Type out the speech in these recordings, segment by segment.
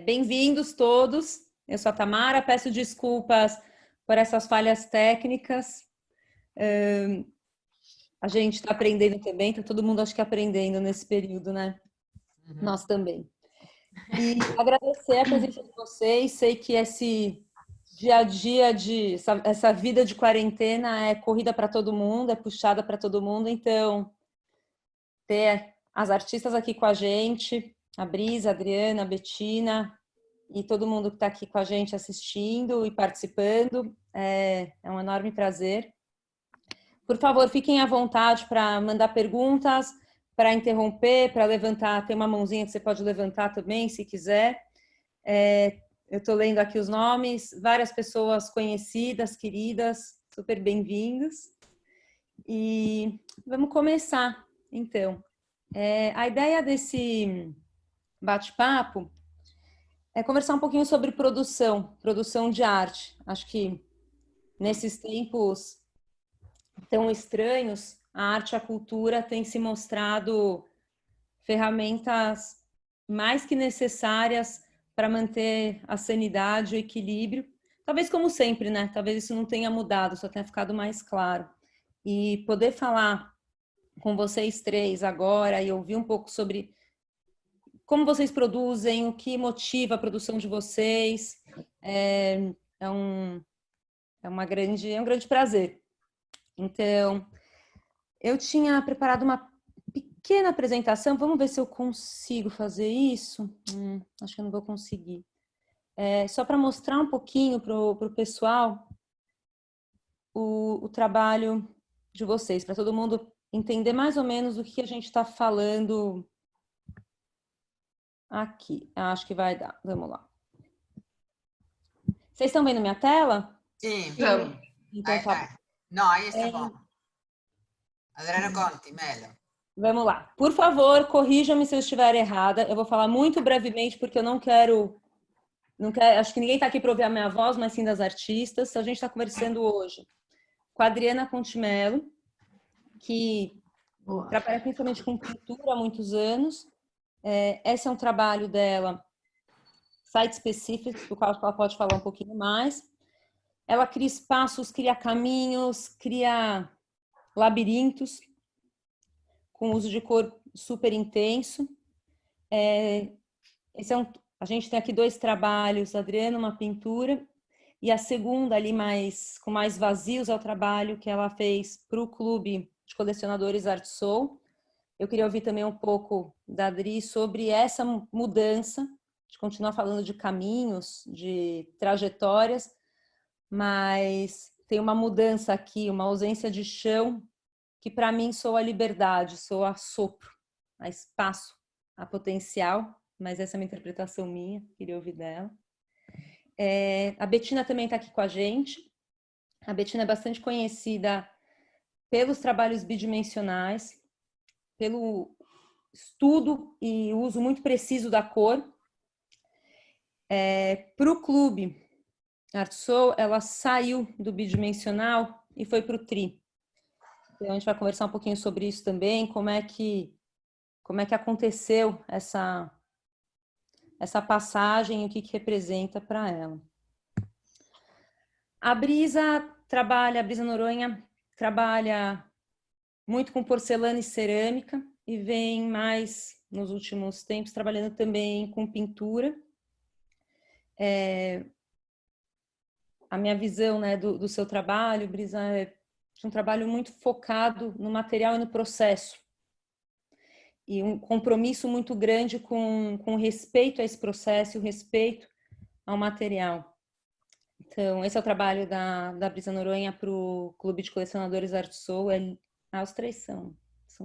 Bem-vindos todos. Eu sou a Tamara, peço desculpas por essas falhas técnicas. A gente está aprendendo também, está todo mundo acho que aprendendo nesse período, né? Nós também. E agradecer a presença de vocês. Sei que esse dia a dia essa vida de quarentena é corrida para todo mundo, é puxada para todo mundo. Então, ter as artistas aqui com a gente, a Brisa, a Adriana, a Bettina e todo mundo que está aqui com a gente assistindo e participando, é um enorme prazer. Por favor, fiquem à vontade para mandar perguntas, para interromper, para levantar. Tem uma mãozinha que você pode levantar também, se quiser. Eu estou lendo aqui os nomes, várias pessoas conhecidas, queridas, super bem-vindos. E vamos começar, então. A ideia desse bate-papo é conversar um pouquinho sobre produção de arte. Acho que nesses tempos tão estranhos, a arte e a cultura têm se mostrado ferramentas mais que necessárias para manter a sanidade e o equilíbrio. Talvez como sempre, né? Talvez isso não tenha mudado, só tenha ficado mais claro. E poder falar com vocês três agora e ouvir um pouco sobre como vocês produzem, o que motiva a produção de vocês, é um grande prazer. Então, eu tinha preparado uma pequena apresentação, vamos ver se eu consigo fazer isso. Acho que eu não vou conseguir. Só para mostrar um pouquinho para o pessoal o trabalho de vocês, para todo mundo entender mais ou menos o que a gente está falando aqui. Acho que vai dar. Vamos lá. Vocês estão vendo minha tela? Sim. Então tá bom. No, aí está bom. Adriano Conti, Melo. Vamos lá. Por favor, corrijam-me se eu estiver errada. Eu vou falar muito brevemente, porque eu não quero... acho que ninguém está aqui para ouvir a minha voz, mas sim das artistas. A gente está conversando hoje com a Adriana Contimelo, que trabalha principalmente com pintura há muitos anos. Esse é um trabalho dela, site específico, do qual ela pode falar um pouquinho mais. Ela cria espaços, cria caminhos, cria labirintos, com uso de cor super intenso. A gente tem aqui dois trabalhos, Adriana, uma pintura, e a segunda ali com mais vazios é o trabalho que ela fez para o Clube de Colecionadores Art Soul. Eu queria ouvir também um pouco da Adri sobre essa mudança, de continuar falando de caminhos, de trajetórias, mas tem uma mudança aqui, uma ausência de chão, que para mim soa a liberdade, soa a sopro, a espaço, a potencial, mas essa é uma interpretação minha, queria ouvir dela. A Bettina também está aqui com a gente. A Bettina é bastante conhecida pelos trabalhos bidimensionais, pelo estudo e uso muito preciso da cor. Para o Clube Art Soul, ela saiu do bidimensional e foi para o tri. Então, a gente vai conversar um pouquinho sobre isso também, como é que aconteceu essa passagem e o que representa para ela. A Brisa Noronha trabalha muito com porcelana e cerâmica e vem mais, nos últimos tempos, trabalhando também com pintura. A minha visão, né, do seu trabalho, Brisa, é um trabalho muito focado no material e no processo. E um compromisso muito grande com respeito a esse processo e o respeito ao material. Então, esse é o trabalho da Brisa Noronha para o Clube de Colecionadores Art Soul. Os três são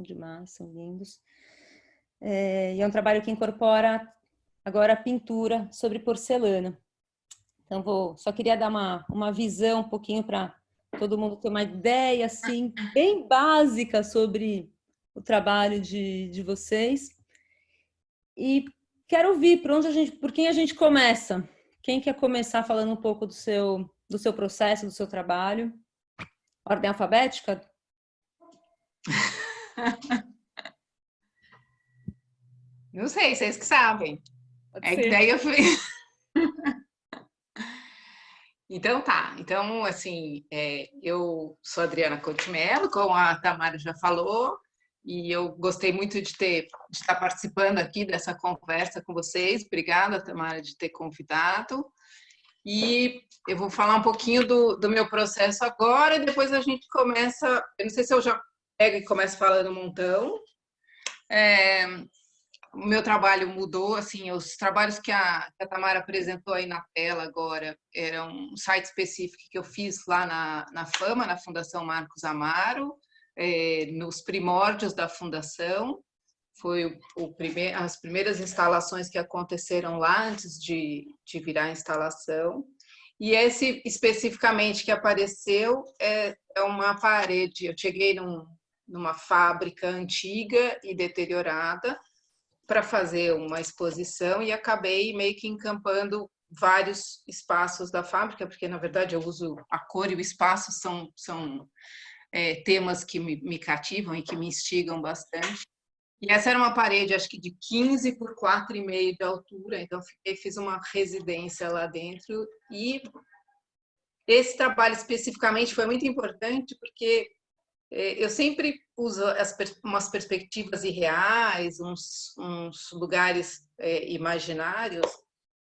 demais, são lindos. E é um trabalho que incorpora agora a pintura sobre porcelana. Então, só queria dar uma visão um pouquinho para todo mundo ter uma ideia assim, bem básica sobre o trabalho de vocês. E quero ouvir por quem a gente começa. Quem quer começar falando um pouco do seu processo, do seu trabalho? Ordem alfabética? Não sei, vocês que sabem. Pode É que ser. daí eu fui. Então tá, então assim, eu sou Adriana Couto Mello, como a Tamara já falou, e eu gostei muito de estar participando aqui dessa conversa com vocês. Obrigada, Tamara, de ter convidado. E eu vou falar um pouquinho do meu processo agora e depois a gente começa. Eu não sei se eu já pego e começo falando um montão. O meu trabalho mudou, assim, os trabalhos que a Tamara apresentou aí na tela agora eram um site específico que eu fiz lá na Fama, na Fundação Marcos Amaro, nos primórdios da fundação. Foi as primeiras instalações que aconteceram lá antes de virar instalação. E esse especificamente que apareceu é uma parede. Eu cheguei numa fábrica antiga e deteriorada para fazer uma exposição e acabei meio que encampando vários espaços da fábrica, porque na verdade eu uso a cor e o espaço são temas que me cativam e que me instigam bastante. E essa era uma parede, acho que de 15 por 4,5 de altura, então fiz uma residência lá dentro. E esse trabalho especificamente foi muito importante porque eu sempre uso umas perspectivas irreais, uns lugares imaginários,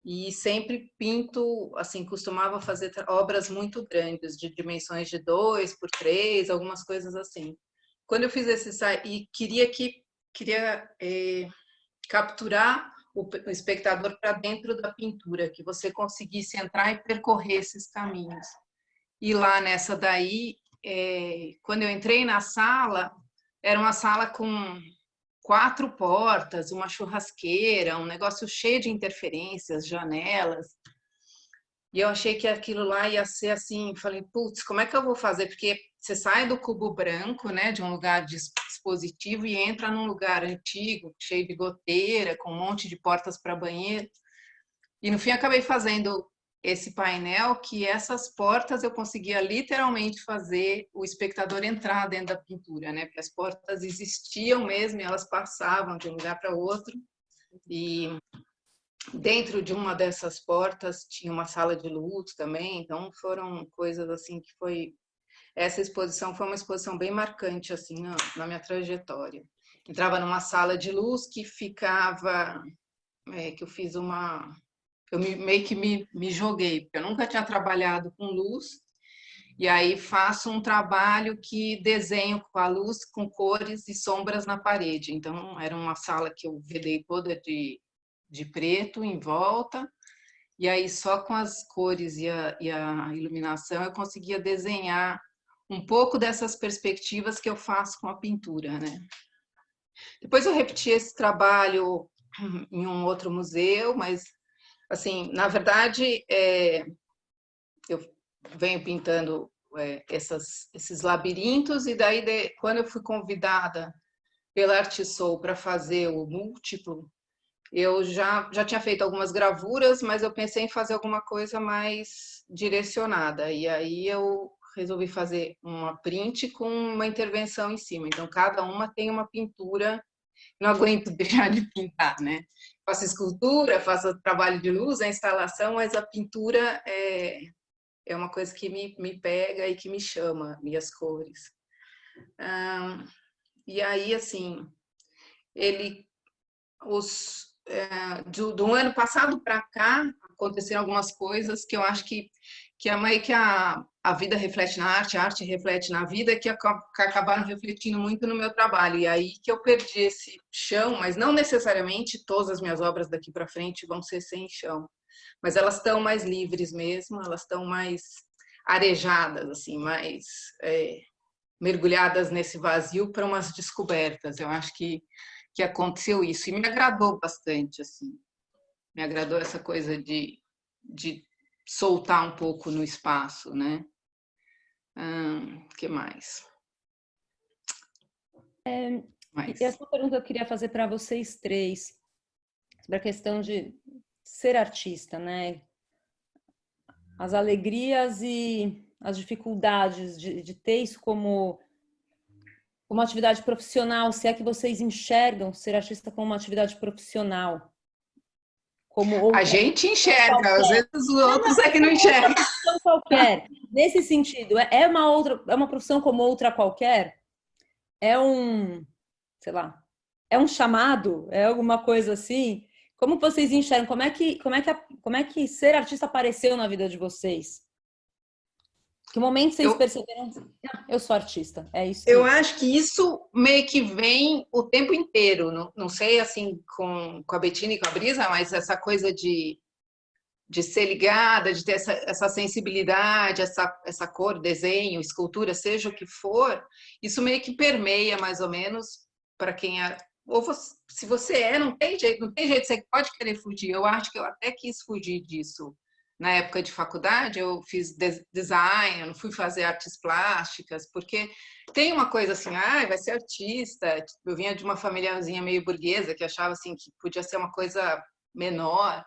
e sempre pinto, assim, costumava fazer obras muito grandes, de dimensões de 2 por 3, algumas coisas assim. Quando eu fiz esse site, e queria capturar o espectador para dentro da pintura, que você conseguisse entrar e percorrer esses caminhos. E lá nessa daí, quando eu entrei na sala, era uma sala com 4 portas, uma churrasqueira, um negócio cheio de interferências, janelas. E eu achei que aquilo lá ia ser assim, falei, putz, como é que eu vou fazer? Porque você sai do cubo branco, né, de um lugar de expositivo e entra num lugar antigo, cheio de goteira, com um monte de portas para banheiro. E no fim acabei fazendo esse painel que essas portas eu conseguia literalmente fazer o espectador entrar dentro da pintura, né? Porque as portas existiam mesmo e elas passavam de um lugar para outro. E dentro de uma dessas portas tinha uma sala de luz também, então foram coisas assim que foi. Essa exposição foi uma exposição bem marcante assim na minha trajetória. Entrava numa sala de luz que ficava, que eu fiz eu meio que me joguei, porque eu nunca tinha trabalhado com luz, e aí faço um trabalho que desenho com a luz, com cores e sombras na parede. Então, era uma sala que eu vedei toda de preto em volta, e aí só com as cores e a iluminação eu conseguia desenhar um pouco dessas perspectivas que eu faço com a pintura, né? Depois eu repeti esse trabalho em um outro museu, mas assim, na verdade, eu venho pintando esses labirintos e daí quando eu fui convidada pela Artisol para fazer o múltiplo, eu já tinha feito algumas gravuras, mas eu pensei em fazer alguma coisa mais direcionada. E aí eu resolvi fazer uma print com uma intervenção em cima. Então, cada uma tem uma pintura. Não aguento deixar de pintar, né? Faço escultura, faço trabalho de luz, a instalação, mas a pintura é uma coisa que me pega e que me chama, minhas cores. E aí, assim, ele, do ano passado para cá, aconteceram algumas coisas que eu acho que é meio que a vida reflete na arte, a arte reflete na vida, que acabaram refletindo muito no meu trabalho. E aí que eu perdi esse chão, mas não necessariamente todas as minhas obras daqui para frente vão ser sem chão. Mas elas estão mais livres mesmo, elas estão mais arejadas, assim, mais mergulhadas nesse vazio para umas descobertas. Eu acho que aconteceu isso e me agradou bastante, assim. Me agradou essa coisa de soltar um pouco no espaço, né? Que mais? E essa pergunta eu queria fazer para vocês três, sobre a questão de ser artista, né? As alegrias e as dificuldades de ter isso como uma atividade profissional, se é que vocês enxergam ser artista como uma atividade profissional. como A outra gente enxerga, às qualquer. vezes os outros é que não enxergam. Profissão qualquer. Nesse sentido, é uma outra, é uma profissão como outra qualquer? É um, sei lá, é um chamado? É alguma coisa assim? Como vocês enxergam? Como é que ser artista apareceu na vida de vocês? Que momento vocês Eu, perceberam? Ah, eu sou artista. É isso eu que. acho que isso meio que vem o tempo inteiro. Não, não sei, assim, com a Bettina e com a Brisa, mas essa coisa de ser ligada, de ter essa sensibilidade, essa cor, desenho, escultura, seja o que for, isso meio que permeia mais ou menos para quem é. Ou você, se você é, não tem jeito, você pode querer fugir. Eu acho que eu até quis fugir disso. Na época de faculdade, eu fiz design, eu não fui fazer artes plásticas, porque tem uma coisa assim, ah, vai ser artista. Eu vinha de uma famíliazinha meio burguesa que achava assim que podia ser uma coisa menor.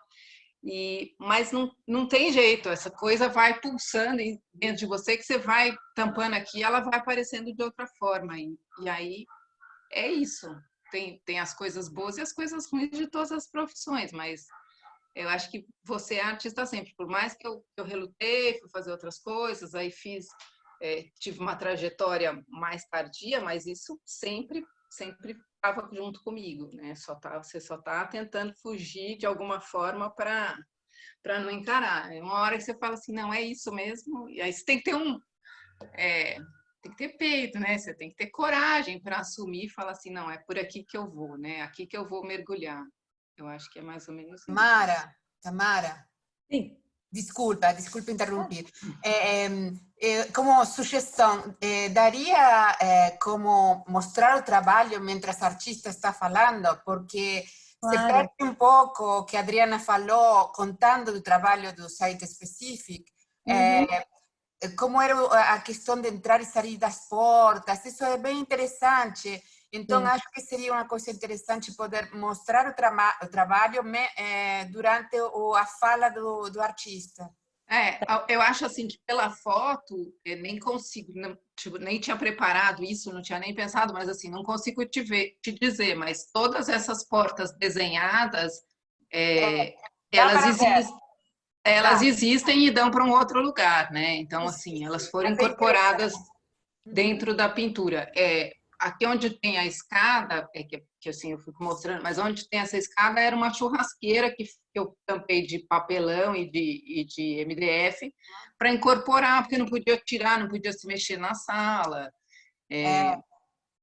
Mas não tem jeito, essa coisa vai pulsando dentro de você que você vai tampando aqui, ela vai aparecendo de outra forma. E aí é isso. Tem as coisas boas e as coisas ruins de todas as profissões, mas eu acho que você é artista sempre. Por mais que eu relutei, fui fazer outras coisas, aí tive uma trajetória mais tardia, mas isso sempre estava junto comigo, né? Você só está tentando fugir de alguma forma para não encarar. É uma hora que você fala assim, não, é isso mesmo. E aí você tem que ter tem que ter peito, né? Você tem que ter coragem para assumir e falar assim, não, é por aqui que eu vou, né? Aqui que eu vou mergulhar. Eu acho que é mais ou menos isso. Tamara, Sim. disculpa interrumpir. Como sugestão, daria como mostrar o trabalho mientras o artista está falando, porque se Claro. perde um pouco o que a Adriana falou, contando do trabalho do site específico, Uhum. como era a questão de entrar e sair das portas, isso é bem interessante. Então, Sim. acho que seria uma coisa interessante poder mostrar o trabalho durante a fala do artista. Eu acho assim que pela foto, eu nem consigo, tipo, nem tinha preparado isso, não tinha nem pensado, mas assim, não consigo te dizer, mas todas essas portas desenhadas, é, Dá elas para ver, existem. Elas dá. existem e dão para um outro lugar, né? Então, assim, elas foram Mas é interessante. incorporadas Uhum. dentro da pintura. Aqui onde tem a escada, que assim eu fico mostrando, mas onde tem essa escada era uma churrasqueira que eu tampei de papelão e de MDF para incorporar, porque não podia tirar, não podia se mexer na sala. É,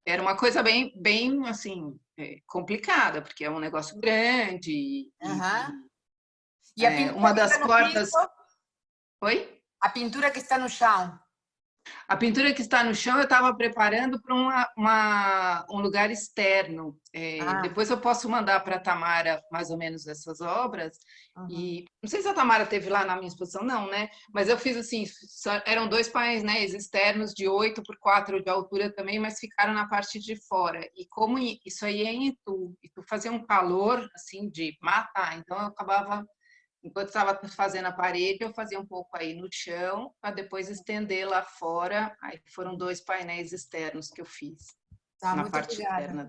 Era uma coisa bem assim, complicada, porque é um negócio grande uhum. E a pintura uma que está das no portas. piso, Oi? a pintura que está no chão. A pintura que está no chão eu estava preparando para um lugar externo. Ah, Depois eu posso mandar para a Tamara mais ou menos essas obras. uhum. E não sei se a Tamara teve lá na minha exposição, não, né? Mas eu fiz assim, eram dois painéis externos de 8 por 4 de altura também, mas ficaram na parte de fora. E como isso aí é em Itu fazia um calor assim de matar, então eu acabava enquanto estava fazendo a parede, eu fazia um pouco aí no chão, para depois estender lá fora. Aí foram dois painéis externos que eu fiz Tá, na muito parte obrigada. externa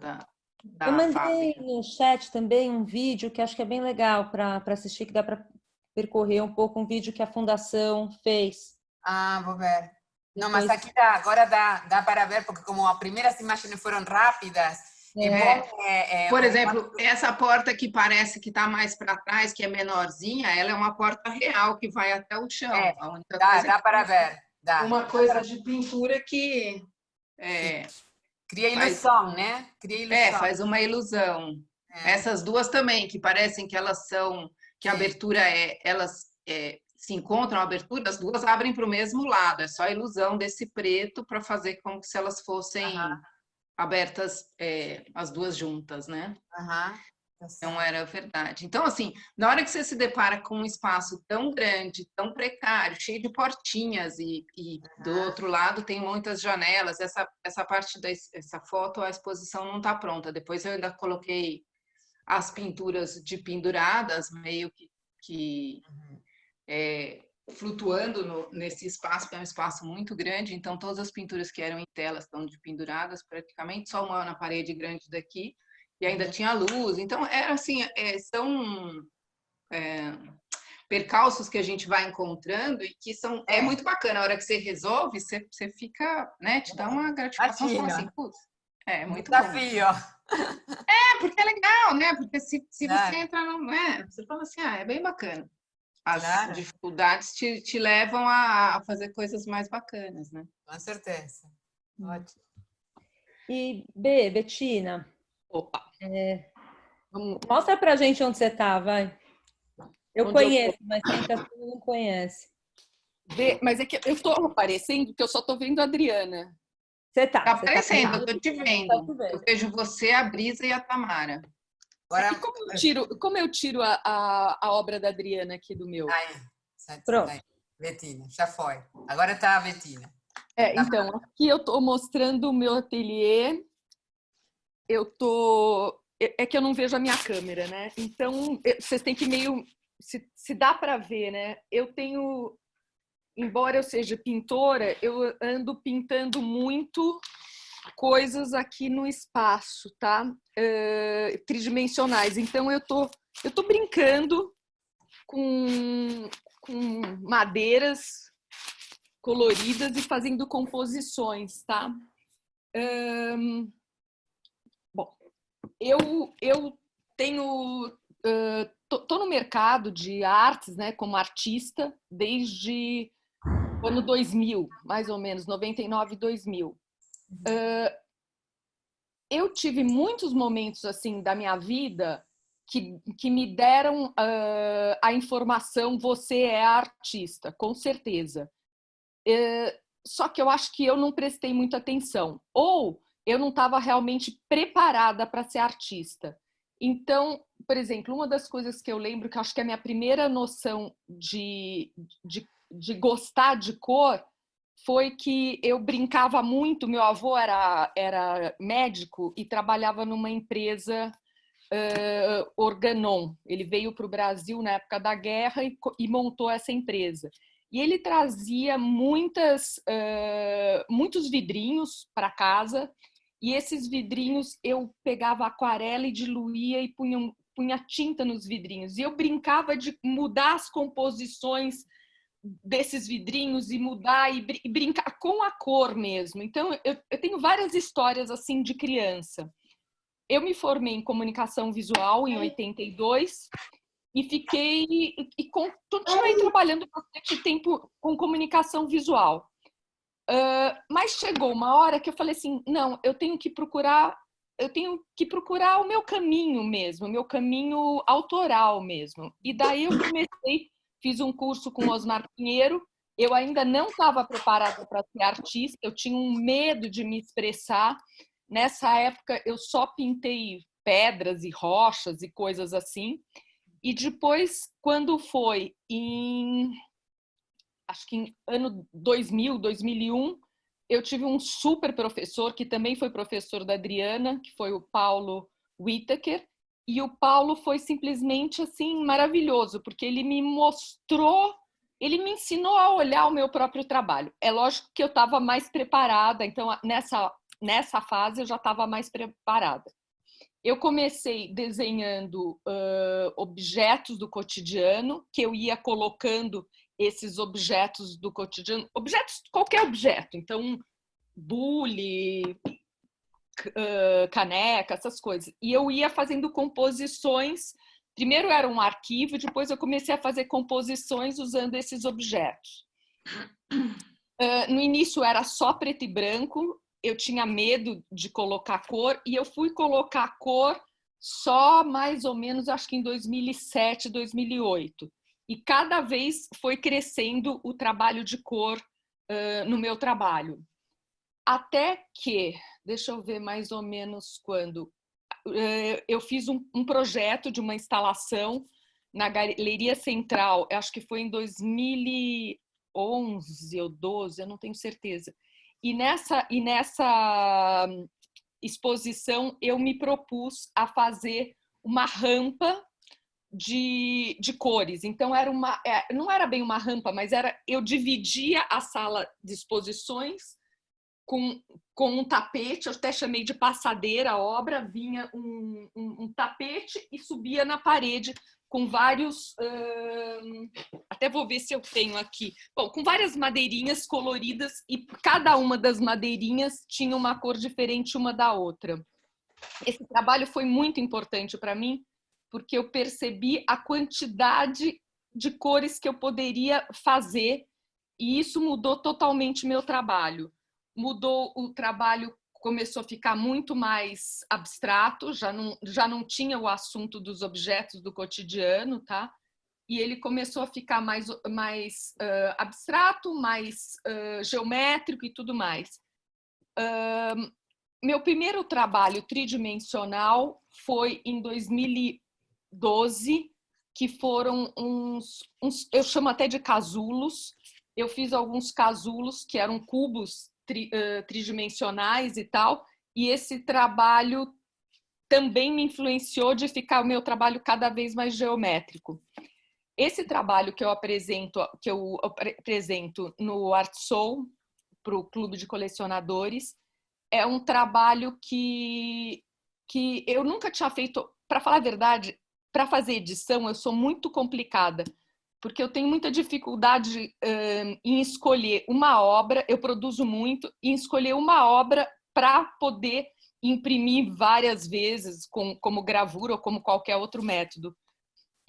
Eu da mandei fábrica. no chat também um vídeo que acho que é bem legal para assistir, que dá para percorrer um pouco um vídeo que a Fundação fez. Ah, vou ver. Não, mas Depois, aqui agora dá para ver, porque como as primeiras imagens foram rápidas, é é, bom Por o quanto... exemplo, essa porta que parece que está mais para trás, que é menorzinha, ela é uma porta real que vai até o chão. É, A única coisa é que dá para ver, dá. uma coisa de pintura que Sim. é, Cria faz, ilusão, né? Cria ilusão. faz uma ilusão. É, Essas duas também, que parecem que elas são, que a sim. abertura elas se encontram, a abertura, as duas abrem para o mesmo lado, é só a ilusão desse preto para fazer como se elas fossem Aham, abertas, as duas juntas, né? aham. Tá Então certo. era verdade. Então, assim, na hora que você se depara com um espaço tão grande, tão precário, cheio de portinhas, e do Aham. outro lado tem muitas janelas, essa parte dessa foto, a exposição não está pronta. Depois eu ainda coloquei as pinturas de penduradas, meio que Uhum. flutuando nesse espaço, que é um espaço muito grande, então todas as pinturas que eram em tela estão de penduradas praticamente, só uma na parede grande daqui, e ainda Uhum. tinha luz, então era assim, percalços que a gente vai encontrando e que é muito bacana. A hora que você resolve, você fica, né? Te dá uma gratificação, você fala assim, putz, é muito desafio. bom. Porque é legal, né? Porque se você entra no... você fala assim, é bem bacana. As dificuldades te levam a fazer coisas mais bacanas, né? Com certeza. Ótimo. E, Bettina, Opa. mostra pra gente onde você tá, vai. Eu Onde conheço, mas quem tá assistindo não conhece. Mas é que eu estou aparecendo que eu só estou vendo a Adriana. Você tá. Tá aparecendo, eu tô te vendo. Tá te vendo. Eu vejo você, a Brisa e a Tamara. Agora, Como eu tiro a obra da Adriana aqui do meu? Pronto. Aí. Bettina, já foi. Agora está a Bettina. Então, aqui eu estou mostrando o meu ateliê. É que eu não vejo a minha câmera, né? Então, vocês têm que meio... Se dá para ver, né? Eu tenho... Embora eu seja pintora, eu ando pintando muito coisas aqui no espaço, tá? Tridimensionais. Então, eu tô brincando com madeiras coloridas e fazendo composições, tá? Bom, eu tenho... tô no mercado de artes, né, como artista, desde o ano 2000, mais ou menos, 99, 2000. Eu tive muitos momentos assim da minha vida que me deram a informação: você é artista, com certeza. Só que eu acho que eu não prestei muita atenção, ou eu não estava realmente preparada para ser artista. Então, por exemplo, uma das coisas que eu lembro, que eu acho que é a minha primeira noção de gostar de cor, foi que eu brincava muito. Meu avô era médico e trabalhava numa empresa Organon. Ele veio para o Brasil na época da guerra e montou essa empresa. E ele trazia muitos vidrinhos para casa, e esses vidrinhos eu pegava aquarela e diluía e punha tinta nos vidrinhos. E eu brincava de mudar as composições desses vidrinhos e mudar e brincar com a cor mesmo. Então, eu tenho várias histórias assim de criança. Eu me formei em comunicação visual em 82 e continuei trabalhando bastante tempo com comunicação visual. Mas chegou uma hora que eu falei assim, não, eu tenho que procurar o meu caminho mesmo, o meu caminho autoral mesmo. E daí eu fiz um curso com Osmar Pinheiro. Eu ainda não estava preparada para ser artista, eu tinha um medo de me expressar. Nessa época eu só pintei pedras e rochas e coisas assim. E depois, quando foi acho que em ano 2000, 2001, eu tive um super professor, que também foi professor da Adriana, que foi o Paulo Whittaker. E o Paulo foi simplesmente assim maravilhoso, porque ele me mostrou, ele me ensinou a olhar o meu próprio trabalho. É lógico que eu estava mais preparada, então nessa fase eu já estava mais preparada. Eu comecei desenhando objetos do cotidiano, que eu ia colocando esses objetos do cotidiano, qualquer objeto, então bule, caneca, essas coisas. E eu ia fazendo composições. Primeiro era um arquivo, depois eu comecei a fazer composições usando esses objetos. No início era só preto e branco, eu tinha medo de colocar cor, e eu fui colocar cor só mais ou menos, acho que em 2007, 2008. E cada vez foi crescendo o trabalho de cor no meu trabalho. Até que, deixa eu ver mais ou menos quando, eu fiz um projeto de uma instalação na Galeria Central, acho que foi em 2011 ou 12, eu não tenho certeza. E nessa exposição eu me propus a fazer uma rampa de cores. Então não era bem uma rampa, mas eu dividia a sala de exposições com um tapete. Eu até chamei de passadeira a obra, vinha um tapete e subia na parede com vários... até vou ver se eu tenho aqui. Bom, com várias madeirinhas coloridas e cada uma das madeirinhas tinha uma cor diferente uma da outra. Esse trabalho foi muito importante para mim, porque eu percebi a quantidade de cores que eu poderia fazer e isso mudou totalmente meu trabalho. Mudou o trabalho, começou a ficar muito mais abstrato, já não tinha o assunto dos objetos do cotidiano, tá? E ele começou a ficar mais abstrato, mais geométrico e tudo mais. Meu primeiro trabalho tridimensional foi em 2012, que foram eu chamo até de casulos. Eu fiz alguns casulos que eram cubos tridimensionais e tal, e esse trabalho também me influenciou de ficar o meu trabalho cada vez mais geométrico. Esse trabalho que eu apresento no Art Soul, para o Clube de Colecionadores, é um trabalho que eu nunca tinha feito. Para falar a verdade, para fazer edição, eu sou muito complicada, porque eu tenho muita dificuldade em escolher uma obra, eu produzo muito, em escolher uma obra para poder imprimir várias vezes, como gravura ou como qualquer outro método.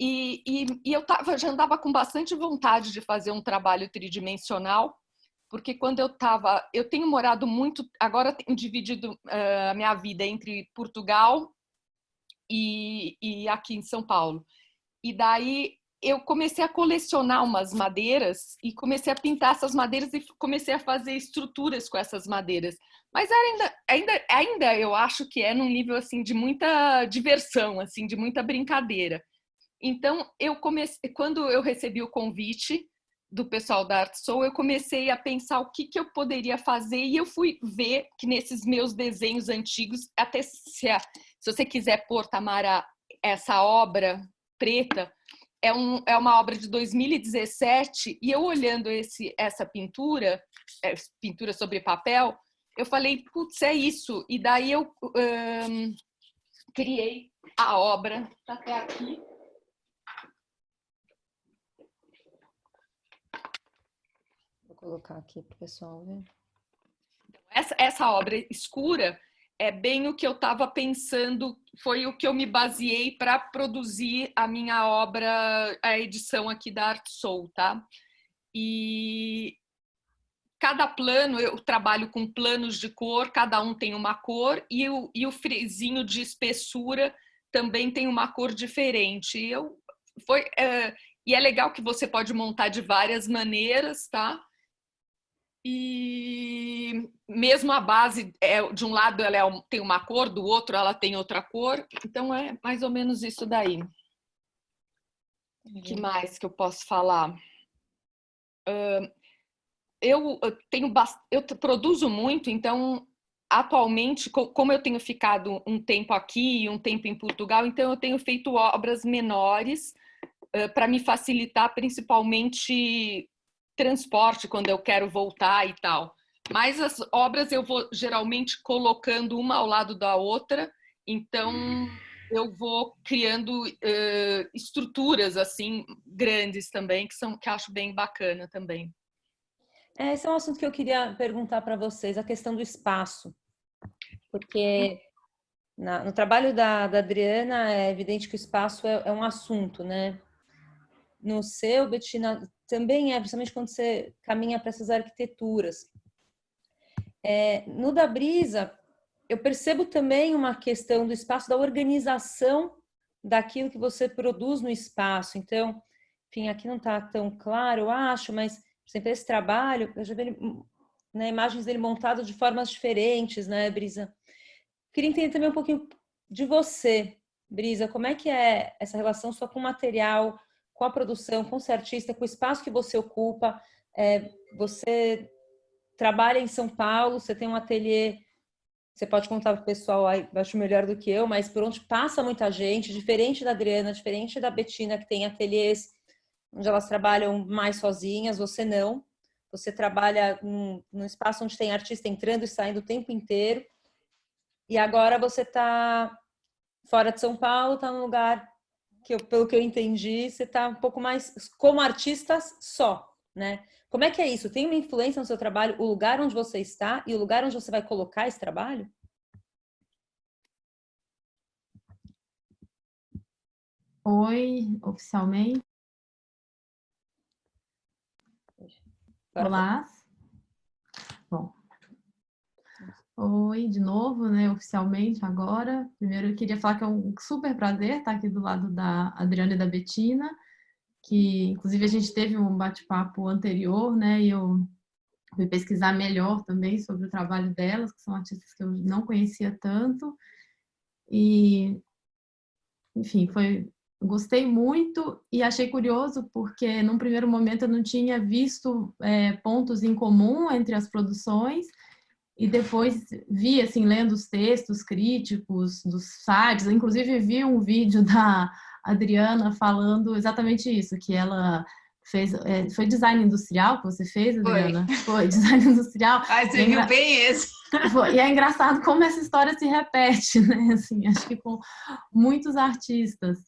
E eu já andava com bastante vontade de fazer um trabalho tridimensional, porque quando eu tenho morado muito, agora tenho dividido a minha vida entre Portugal e aqui em São Paulo. E daí eu comecei a colecionar umas madeiras e comecei a pintar essas madeiras e comecei a fazer estruturas com essas madeiras. Mas ainda eu acho que é num nível assim de muita diversão, assim, de muita brincadeira. Então, quando eu recebi o convite do pessoal da Art Soul, eu comecei a pensar o que eu poderia fazer e eu fui ver que nesses meus desenhos antigos, até se você quiser pôr, Tamara, essa obra preta, é uma obra de 2017 e eu olhando essa pintura sobre papel, eu falei, putz, é isso. E daí eu criei a obra, tá até aqui. Vou colocar aqui para o pessoal ver. Essa obra escura é bem o que eu estava pensando, foi o que eu me baseei para produzir a minha obra, a edição aqui da Art Soul, tá? E cada plano, eu trabalho com planos de cor, cada um tem uma cor, e o frisinho de espessura também tem uma cor diferente. E é legal que você pode montar de várias maneiras, tá? E mesmo a base, de um lado ela tem uma cor, do outro ela tem outra cor. Então é mais ou menos isso daí. O que mais que eu posso falar? Eu produzo muito, então atualmente, como eu tenho ficado um tempo aqui e um tempo em Portugal, então eu tenho feito obras menores para me facilitar, principalmente transporte quando eu quero voltar e tal. Mas as obras eu vou geralmente colocando uma ao lado da outra, então eu vou criando estruturas assim grandes também, que eu acho bem bacana também. Esse é um assunto que eu queria perguntar para vocês, a questão do espaço. Porque no trabalho da Adriana é evidente que o espaço é um assunto, né? No seu, Bettina, também principalmente quando você caminha para essas arquiteturas. No da Brisa, eu percebo também uma questão do espaço, da organização daquilo que você produz no espaço. Então, enfim, aqui não está tão claro, eu acho, mas, por exemplo, esse trabalho, eu já vi imagens dele montado de formas diferentes, né, Brisa? Queria entender também um pouquinho de você, Brisa, como é que é essa relação sua com o material, com a produção, com o artista, com o espaço que você ocupa. Você trabalha em São Paulo, você tem um ateliê, você pode contar para o pessoal, acho melhor do que eu, mas por onde passa muita gente, diferente da Adriana, diferente da Bettina, que tem ateliês onde elas trabalham mais sozinhas, você não. Você trabalha num espaço onde tem artista entrando e saindo o tempo inteiro. E agora você está fora de São Paulo, está num lugar pelo que eu entendi, você está um pouco mais como artistas só, né? Como é que é isso? Tem uma influência no seu trabalho, o lugar onde você está e o lugar onde você vai colocar esse trabalho? Oi, oficialmente. Olá. Bom. Oi, de novo, né, oficialmente agora. Primeiro eu queria falar que é um super prazer estar aqui do lado da Adriana e da Bettina, que inclusive a gente teve um bate-papo anterior, né, e eu fui pesquisar melhor também sobre o trabalho delas, que são artistas que eu não conhecia tanto. E, enfim, gostei muito e achei curioso porque num primeiro momento eu não tinha visto pontos em comum entre as produções e depois vi, assim, lendo os textos críticos dos sites, inclusive vi um vídeo da Adriana falando exatamente isso, que ela fez, foi design industrial que você fez, Adriana? Foi design industrial. Ai, você viu bem esse. E é engraçado como essa história se repete, né? Assim, acho que com muitos artistas.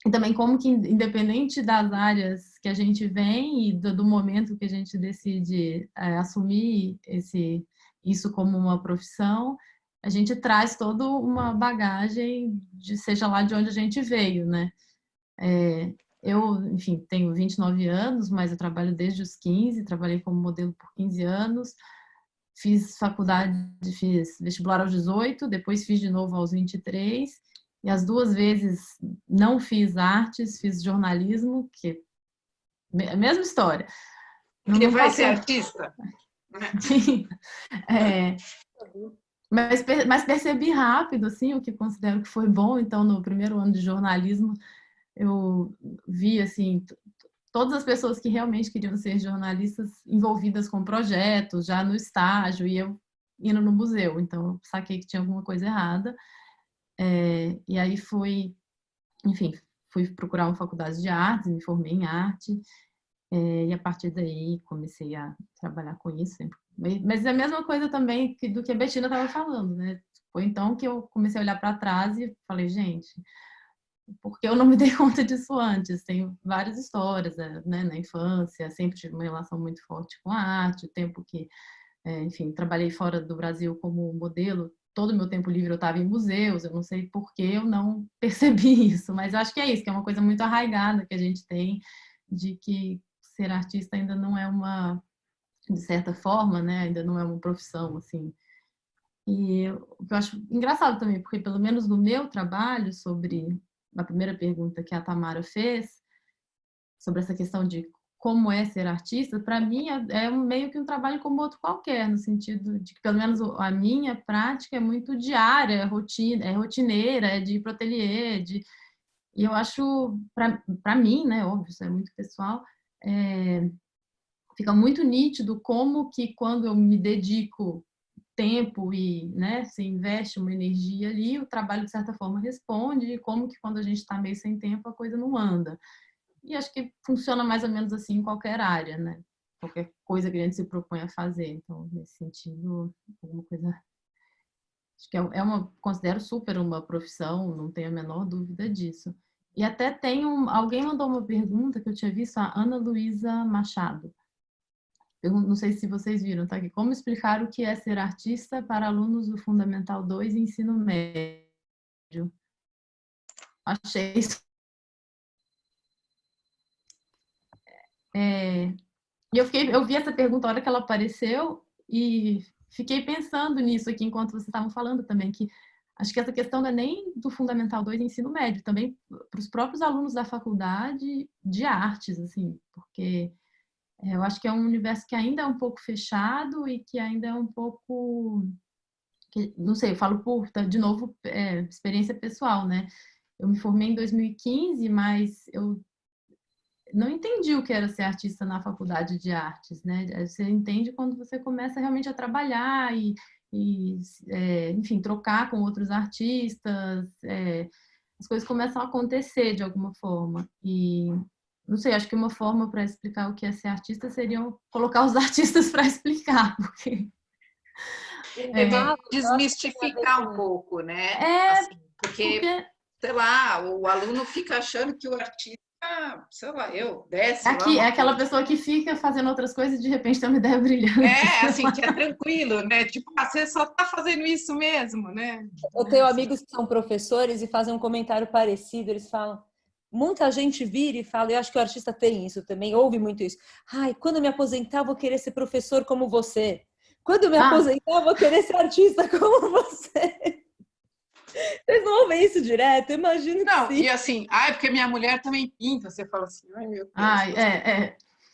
E também como que, independente das áreas que a gente vem e do momento que a gente decide assumir isso como uma profissão, a gente traz toda uma bagagem, seja lá de onde a gente veio, né? Eu, enfim, tenho 29 anos, mas eu trabalho desde os 15, trabalhei como modelo por 15 anos, fiz faculdade, fiz vestibular aos 18, depois fiz de novo aos 23, e as duas vezes não fiz artes, fiz jornalismo, que é a mesma história. Você vai ser artista? Sim. Mas percebi rápido, assim, o que considero que foi bom. Então, no primeiro ano de jornalismo, eu vi, assim, todas as pessoas que realmente queriam ser jornalistas envolvidas com projetos, já no estágio, e eu indo no museu. Então, eu saquei que tinha alguma coisa errada. E aí enfim, fui procurar uma faculdade de artes, me formei em arte, e a partir daí comecei a trabalhar com isso. Mas é a mesma coisa também do que a Bettina estava falando, né? Foi então que eu comecei a olhar para trás e falei, gente, por que eu não me dei conta disso antes? Tenho várias histórias, né? Na infância, sempre tive uma relação muito forte com a arte, o tempo que, enfim, trabalhei fora do Brasil como modelo, todo o meu tempo livre eu estava em museus, eu não sei por que eu não percebi isso, mas eu acho que é isso, que é uma coisa muito arraigada que a gente tem, de que ser artista ainda não é de certa forma, né, ainda não é uma profissão, assim. E o que eu acho engraçado também, porque pelo menos no meu trabalho, sobre a primeira pergunta que a Tamara fez, sobre essa questão de como é ser artista, para mim é meio que um trabalho como outro qualquer, no sentido de que pelo menos a minha prática é muito diária, é rotineira, é de ir pro ateliê, e eu acho, para mim, né, óbvio, isso é muito pessoal, fica muito nítido como que quando eu me dedico tempo e, né, se investe uma energia ali, o trabalho de certa forma responde, e como que quando a gente está meio sem tempo a coisa não anda. E acho que funciona mais ou menos assim em qualquer área, né? Qualquer coisa que a gente se propõe a fazer. Então, nesse sentido, alguma coisa... Acho que considero super uma profissão, não tenho a menor dúvida disso. E até alguém mandou uma pergunta que eu tinha visto, a Ana Luísa Machado. Não sei se vocês viram, tá aqui. Como explicar o que é ser artista para alunos do Fundamental 2 e ensino médio? Achei isso. E eu vi essa pergunta na hora que ela apareceu e fiquei pensando nisso aqui enquanto vocês estavam falando também, que acho que essa questão não é nem do Fundamental 2 e ensino médio, também para os próprios alunos da faculdade de artes, assim, porque eu acho que é um universo que ainda é um pouco fechado e que ainda é um pouco... não sei, eu falo de novo, experiência pessoal, né? Eu me formei em 2015, mas eu não entendi o que era ser artista na faculdade de artes, né? Você entende quando você começa realmente a trabalhar enfim, trocar com outros artistas, as coisas começam a acontecer de alguma forma. E não sei, acho que uma forma para explicar o que é ser artista seria colocar os artistas para explicar, porque... Desmistificar um pouco, né? Assim, porque sei lá, o aluno fica achando que o artista, sei lá, desce lá Aqui, uma é aquela coisa. pessoa que fica fazendo outras coisas e de repente tem uma ideia brilhante. Assim, que é tranquilo, né? Tipo, você só tá fazendo isso mesmo, né? Eu tenho amigos que são professores e fazem um comentário parecido. Eles falam, muita gente vira e fala, eu acho que o artista tem isso também, ouve muito isso. Ai, quando eu me aposentar, eu vou querer ser professor como você. Quando eu me aposentar, eu vou querer ser artista como você. Vocês não ouvem isso direto? Eu imagino que Não, sim. e assim, porque minha mulher também pinta. Você fala assim, ai meu Deus. Ai,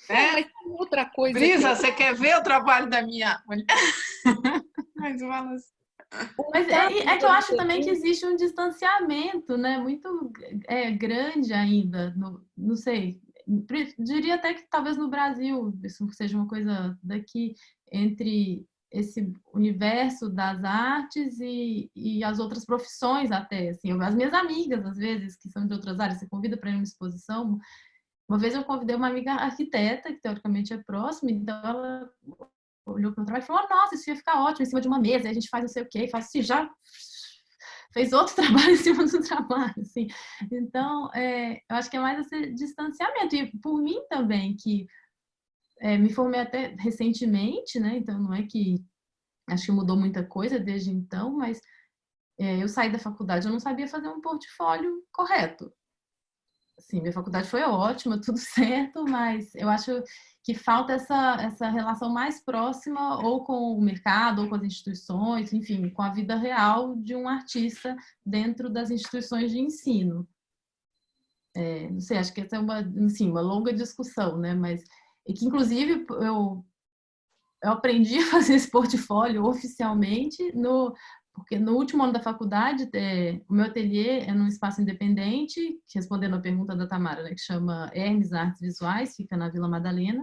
Mas tem outra coisa Brisa, você quer ver o trabalho da minha mulher? Mas fala assim. Mas é que eu acho também que existe um distanciamento, né, muito grande ainda, não sei, diria até que talvez no Brasil isso seja uma coisa daqui, entre esse universo das artes e as outras profissões até, assim, as minhas amigas, às vezes, que são de outras áreas, você convida para ir numa exposição, uma vez eu convidei uma amiga arquiteta, que teoricamente é próxima, então ela olhou para o trabalho e falou, nossa, isso ia ficar ótimo em cima de uma mesa, aí a gente faz não sei o quê, faz assim, já fez outro trabalho em cima do trabalho, assim. Então, eu acho que é mais esse distanciamento. E por mim também, que me formei até recentemente, né? Então, não é que acho que mudou muita coisa desde então, mas eu saí da faculdade, eu não sabia fazer um portfólio correto. Assim, minha faculdade foi ótima, tudo certo, mas eu acho que falta essa relação mais próxima ou com o mercado, ou com as instituições, enfim, com a vida real de um artista dentro das instituições de ensino. Não sei, acho que essa é uma longa discussão, né? Mas que, inclusive, eu aprendi a fazer esse portfólio oficialmente porque no último ano da faculdade, o meu ateliê é num espaço independente, respondendo a pergunta da Tamara, né, que chama Hermes Artes Visuais, fica na Vila Madalena.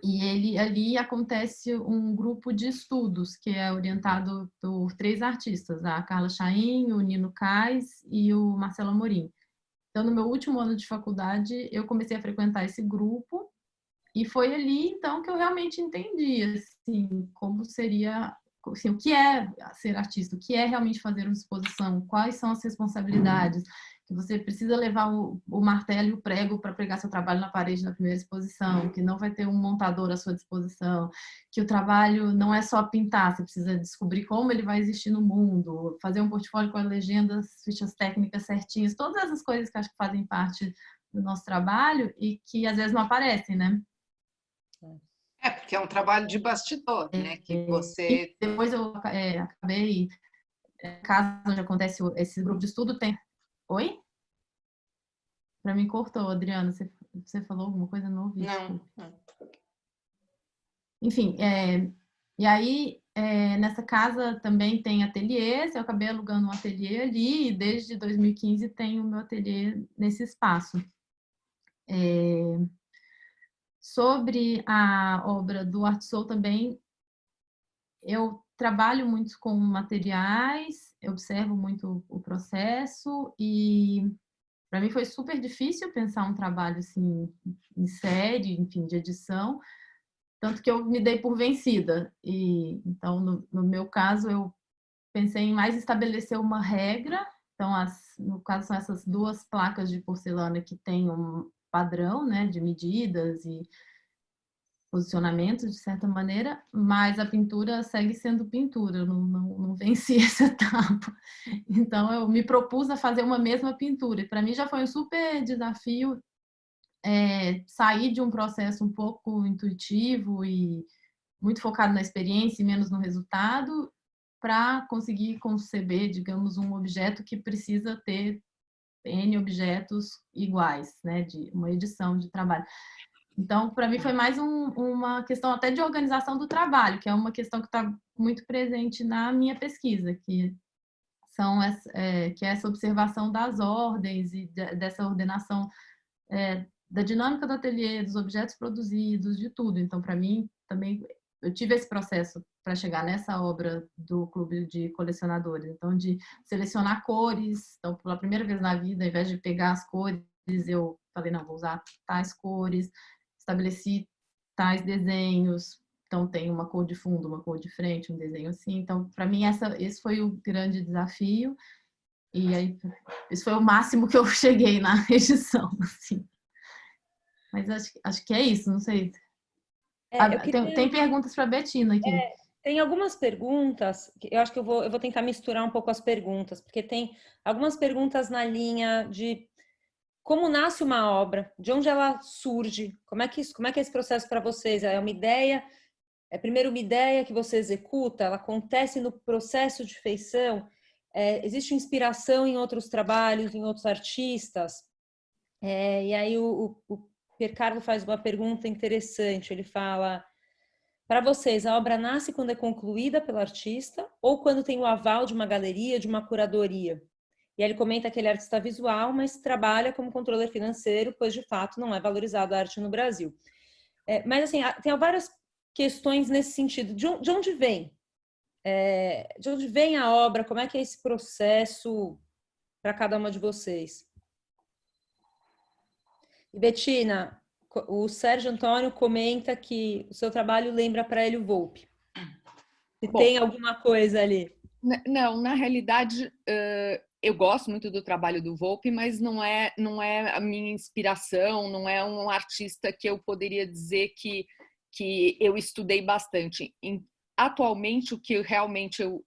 E ali acontece um grupo de estudos que é orientado por 3 artistas, a Carla Chaim, o Nino Kais e o Marcelo Amorim. Então, no meu último ano de faculdade, eu comecei a frequentar esse grupo e foi ali, então, que eu realmente entendi, assim, como seria, assim, o que é ser artista, o que é realmente fazer uma exposição, quais são as responsabilidades, que você precisa levar o martelo e o prego para pregar seu trabalho na parede na primeira exposição, que não vai ter um montador à sua disposição, que o trabalho não é só pintar, você precisa descobrir como ele vai existir no mundo, fazer um portfólio com as legendas, fichas técnicas certinhas, todas essas coisas que acho que fazem parte do nosso trabalho e que às vezes não aparecem, né? Porque é um trabalho de bastidor, né? Que você... Depois eu acabei, caso onde acontece esse grupo de estudo, tem... Oi? Para mim cortou, Adriana, você falou alguma coisa? Não ouvi. Não. Enfim, e aí nessa casa também tem ateliês, eu acabei alugando um ateliê ali e desde 2015 tenho o meu ateliê nesse espaço. Sobre a obra do Art Soul também, eu trabalho muito com materiais, eu observo muito o processo e para mim foi super difícil pensar um trabalho assim em série, enfim, de edição, tanto que eu me dei por vencida. E então no meu caso eu pensei em mais estabelecer uma regra. Então no caso são essas 2 placas de porcelana que têm um padrão, né, de medidas e posicionamento, de certa maneira, mas a pintura segue sendo pintura, eu não venci essa etapa. Então, eu me propus a fazer uma mesma pintura, e para mim já foi um super desafio sair de um processo um pouco intuitivo e muito focado na experiência e menos no resultado, para conseguir conceber, digamos, um objeto que precisa ter N objetos iguais, né, de uma edição de trabalho. Então, para mim, foi mais uma questão até de organização do trabalho, que é uma questão que está muito presente na minha pesquisa, que é essa observação das ordens e dessa ordenação da dinâmica do ateliê, dos objetos produzidos, de tudo. Então, para mim, também, eu tive esse processo para chegar nessa obra do Clube de Colecionadores. Então, de selecionar cores. Então, pela primeira vez na vida, ao invés de pegar as cores, eu falei, não, vou usar tais cores, estabeleci tais desenhos, então tem uma cor de fundo, uma cor de frente, um desenho assim. Então, para mim, esse foi o grande desafio. E aí, isso foi o máximo que eu cheguei na edição, assim. Mas acho que é isso, não sei. Tem perguntas para a Betina aqui. Tem algumas perguntas, eu acho que eu vou tentar misturar um pouco as perguntas, porque tem algumas perguntas na linha de como nasce uma obra, de onde ela surge, como é que é esse processo para vocês? É uma ideia, é primeiro uma ideia que você executa, ela acontece no processo de feição, existe inspiração em outros trabalhos, em outros artistas? E aí o Piercarlo faz uma pergunta interessante, ele fala: para vocês, a obra nasce quando é concluída pelo artista ou quando tem o aval de uma galeria, de uma curadoria? E aí ele comenta que ele é artista visual, mas trabalha como controller financeiro, pois de fato não é valorizado a arte no Brasil. Mas assim, tem várias questões nesse sentido. De onde vem? De onde vem a obra? Como é que é esse processo para cada uma de vocês? E Betina, o Sérgio Antônio comenta que o seu trabalho lembra para ele o Volpi. Se tem alguma coisa ali. Não, na realidade, eu gosto muito do trabalho do Volpi, mas não é a minha inspiração, não é um artista que eu poderia dizer que eu estudei bastante. Atualmente, o que realmente eu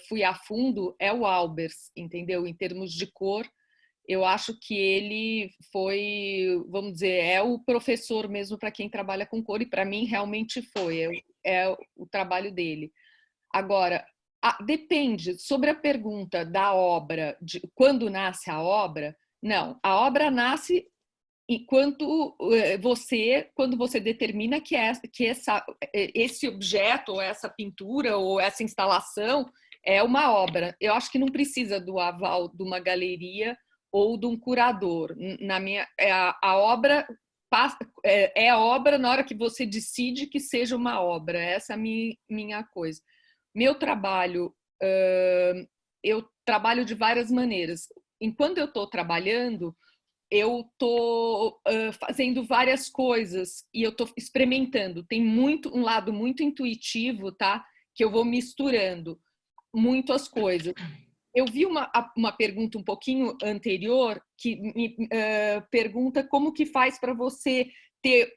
fui a fundo é o Albers, entendeu? Em termos de cor, eu acho que ele foi, vamos dizer, é o professor mesmo para quem trabalha com cor, e para mim realmente foi, é o trabalho dele. Agora, depende, sobre a pergunta da obra, de quando nasce a obra, não, a obra nasce enquanto quando você determina que esse objeto, ou essa pintura, ou essa instalação é uma obra. Eu acho que não precisa do aval de uma galeria ou de um curador. A obra é obra na hora que você decide que seja uma obra. Essa é a minha coisa. Meu trabalho, eu trabalho de várias maneiras. Enquanto eu estou trabalhando, eu estou fazendo várias coisas e eu estou experimentando. Tem um lado muito intuitivo, tá? Que eu vou misturando muitas coisas. Eu vi uma pergunta um pouquinho anterior que me pergunta como que faz para você ter...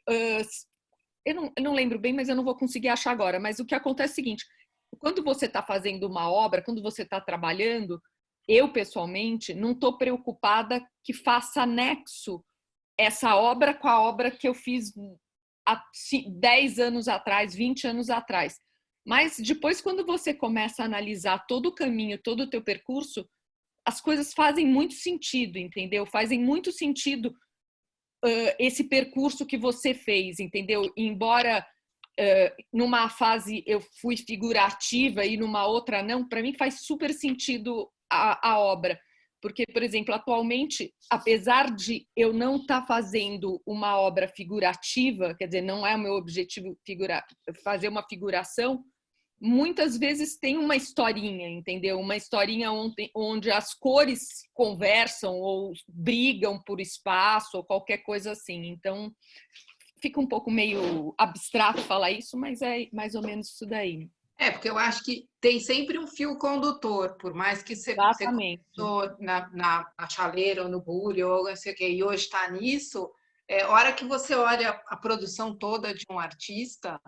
eu não lembro bem, mas eu não vou conseguir achar agora. Mas o que acontece é o seguinte: quando você está fazendo uma obra, quando você está trabalhando, eu, pessoalmente, não estou preocupada que faça nexo essa obra com a obra que eu fiz há 10 anos atrás, 20 anos atrás. Mas depois, quando você começa a analisar todo o caminho, todo o teu percurso, as coisas fazem muito sentido, entendeu? Fazem muito sentido esse percurso que você fez, entendeu? Embora numa fase eu fui figurativa e numa outra não, para mim faz super sentido a obra. Porque, por exemplo, atualmente, apesar de eu não estar fazendo uma obra figurativa, quer dizer, não é o meu objetivo fazer uma figuração, muitas vezes tem uma historinha, entendeu? Uma historinha onde as cores conversam ou brigam por espaço ou qualquer coisa assim. Então, fica um pouco meio abstrato falar isso, mas é mais ou menos isso daí. Porque eu acho que tem sempre um fio condutor, por mais que você começou na chaleira ou no bulho ou não sei o quê, e hoje está nisso, a hora que você olha a produção toda de um artista,